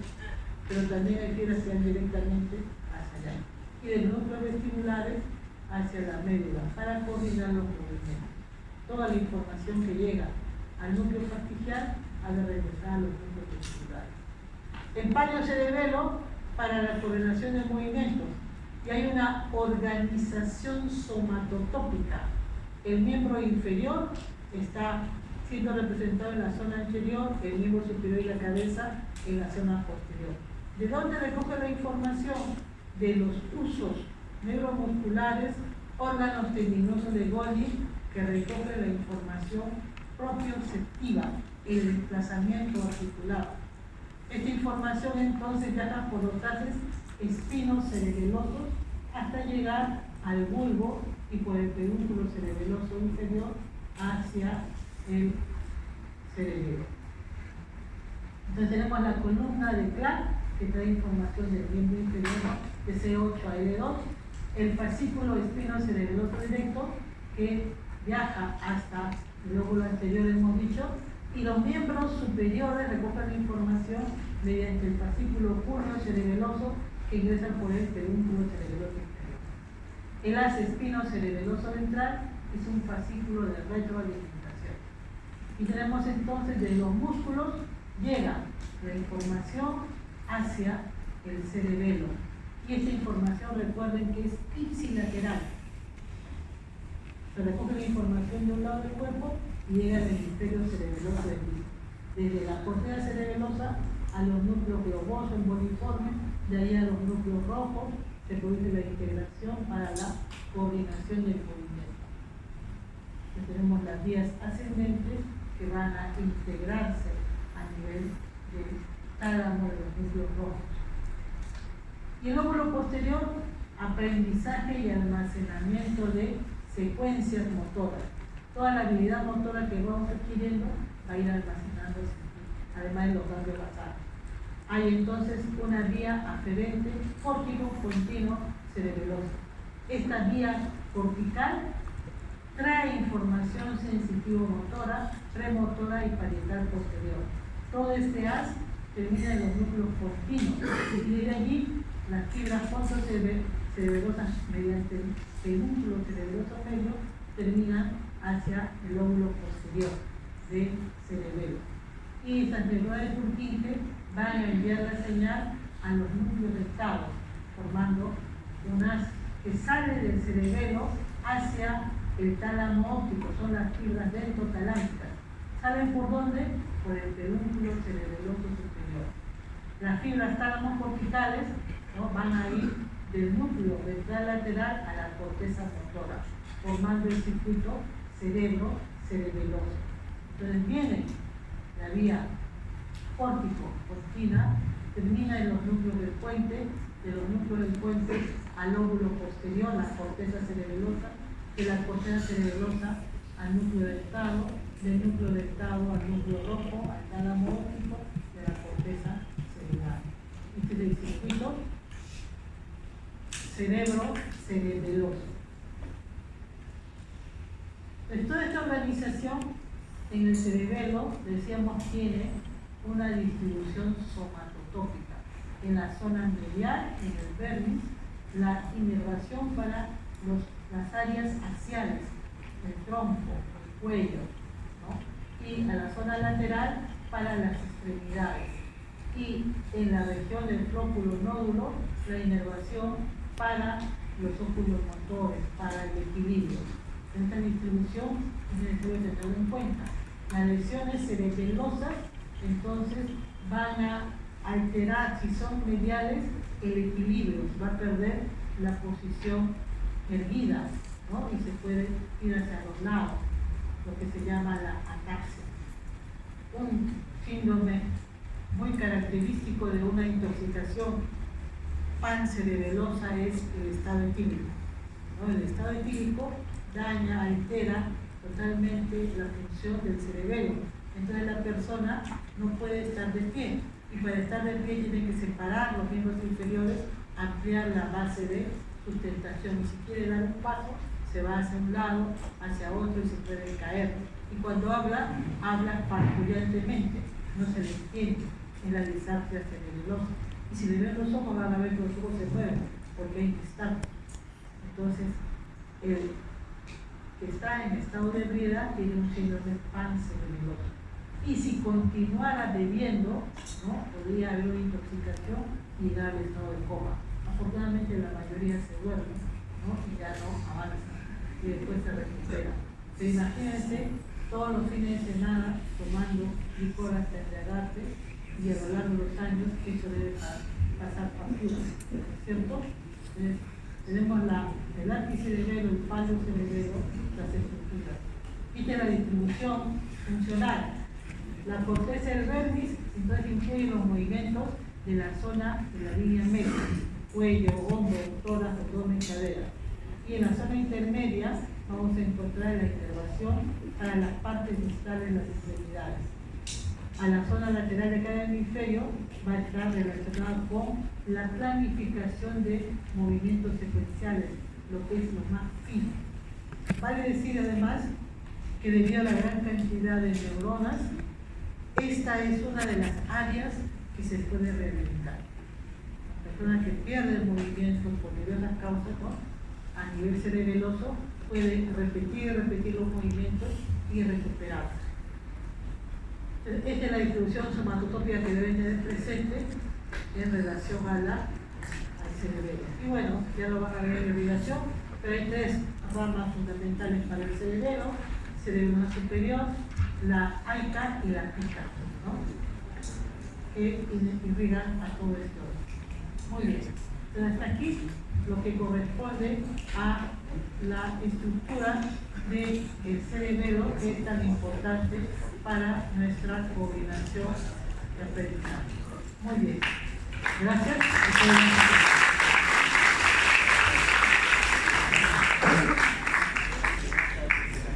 pero también hay fibras que van directamente hacia allá, y de los núcleos vestibulares hacia la médula para coordinar los movimientos. Toda la información que llega al núcleo fascial ha de regresar a los núcleos vestibulares. El paleocerebelo para la coordinación de movimientos, y hay una organización somatotópica. El miembro inferior está siendo representado en la zona anterior, el miembro superior y la cabeza en la zona posterior. ¿De dónde recoge la información? De los usos neuromusculares, órganos tendinosos de Golgi, que recogen la información propioceptiva, el desplazamiento articulado. Esta información entonces viaja por los haces espinos cerebelosos hasta llegar al bulbo y por el pedúnculo cerebeloso inferior hacia el cerebelo. Entonces tenemos la columna de Clark, que trae información del miembro inferior de C8 a L2, el fascículo espinocerebeloso directo que viaja hasta el lóbulo anterior, hemos dicho, y los miembros superiores recogen la información mediante el fascículo curneo-cerebeloso que ingresa por el pedúnculo cerebeloso inferior. El haz espinocerebeloso ventral es un fascículo de retroalimentación. Y tenemos entonces de los músculos llega la información hacia el cerebelo. Y esta información, recuerden que es ipsilateral. Se recoge la información de un lado del cuerpo y llega al hemisferio cerebeloso del mismo. Desde la corteza cerebelosa a los núcleos globosos emboliformes, de ahí a los núcleos rojos, se produce la integración para la coordinación del movimiento. Entonces tenemos las vías ascendentes que van a integrarse a nivel del tálamo de los núcleos rojos. Y el lóbulo posterior, aprendizaje y almacenamiento de secuencias motoras. Toda la habilidad motora que vamos adquiriendo va a ir almacenándose, además de los ganglios basales. Hay entonces una vía aferente, córtico continuo cerebelosa. Esta vía cortical trae información sensitivo-motora, premotora y parietal posterior. Todo este haz termina en los núcleos continuos y de allí las fibras fotocerebelosas mediante el pedúnculo cerebeloso medio terminan hacia el lóbulo posterior del cerebelo. Y estas neuronas de Purkinje van a enviar la señal a los núcleos rectados, formando un haz que sale del cerebelo hacia el tálamo óptico, son las fibras dentotalámicas. ¿Saben por dónde? Por el pedúnculo cerebeloso superior. Las fibras tálamo corticales, ¿no?, van a ir del núcleo ventral lateral a la corteza motora, formando el circuito cerebro-cerebeloso. Entonces viene la vía córtico-cortina, termina en los núcleos del puente, de los núcleos del puente al lóbulo posterior, la corteza cerebelosa, de la corteza cerebelosa al núcleo dentado, del núcleo dentado al núcleo rojo, al tálamo óptico, de la corteza cerebral. Este es el circuito cerebro-cerebeloso. Entonces, toda esta organización en el cerebelo, decíamos, tiene una distribución somatotópica. En la zona medial, en el vermis, la inervación para las áreas axiales, el tronco, el cuello, ¿no?, y a la zona lateral para las extremidades. Y en la región del flóculo nódulo, la inervación para los óculos motores, para el equilibrio. Esta distribución es necesario tenerlo en cuenta. Las lesiones cerebelosas, entonces, van a alterar, si son mediales, el equilibrio, se va a perder la posición erguida, ¿no?, y se puede ir hacia los lados, lo que se llama la ataxia. Un síndrome muy característico de una intoxicación pancerebelosa es el estado etílico, ¿no? El estado etílico daña, altera totalmente la función del cerebelo. Entonces la persona no puede estar de pie, y para estar de pie tiene que separar los miembros inferiores, ampliar la base de sustentación, y si quiere dar un paso se va hacia un lado, hacia otro, y se puede caer. Y cuando habla partulentemente, no se le entiende, en la disartria cerebelosa. Y si le ven los ojos, van a ver que los ojos se mueven, porque hay cristal. Entonces, el que está en estado de ebriedad tiene un síndrome pancerebeloso. Y si continuara bebiendo, ¿no?, podría haber una intoxicación y llegar al estado de coma. Afortunadamente la mayoría se duerme, ¿no?, y ya no avanza, y después se recupera. Pero imagínense todos los fines de semana tomando licor hasta embriagarte, y a lo largo de los años eso debe pasar factura, ¿cierto? Entonces, tenemos el anticerebelo, el palocerebelo, las estructuras. Viste la distribución funcional. La corteza del vermis, entonces, incluye los movimientos de la zona de la línea media, cuello, hombro, tórax, abdomen, cadera. Y en la zona intermedia vamos a encontrar la inervación para las partes distales de las extremidades. A la zona lateral de cada hemisferio va a estar relacionada con la planificación de movimientos secuenciales, lo que es lo más fino. Vale decir además que debido a la gran cantidad de neuronas, esta es una de las áreas que se puede rehabilitar. La persona que pierde el movimiento por diversas causas, ¿no?, a nivel cerebeloso, puede repetir los movimientos y recuperarse. Esta es la distribución somatotópica que deben tener presente en relación al cerebelo. Y bueno, ya lo van a ver en la obligación, pero hay tres ramas fundamentales para el cerebelo: cerebelo superior, la AICA y la PICA, ¿no?, que irrigan a todo esto. Muy bien. Entonces, hasta aquí lo que corresponde a la estructura del cerebelo, que es tan importante para nuestra coordinación de aprendizaje. Muy bien. Gracias.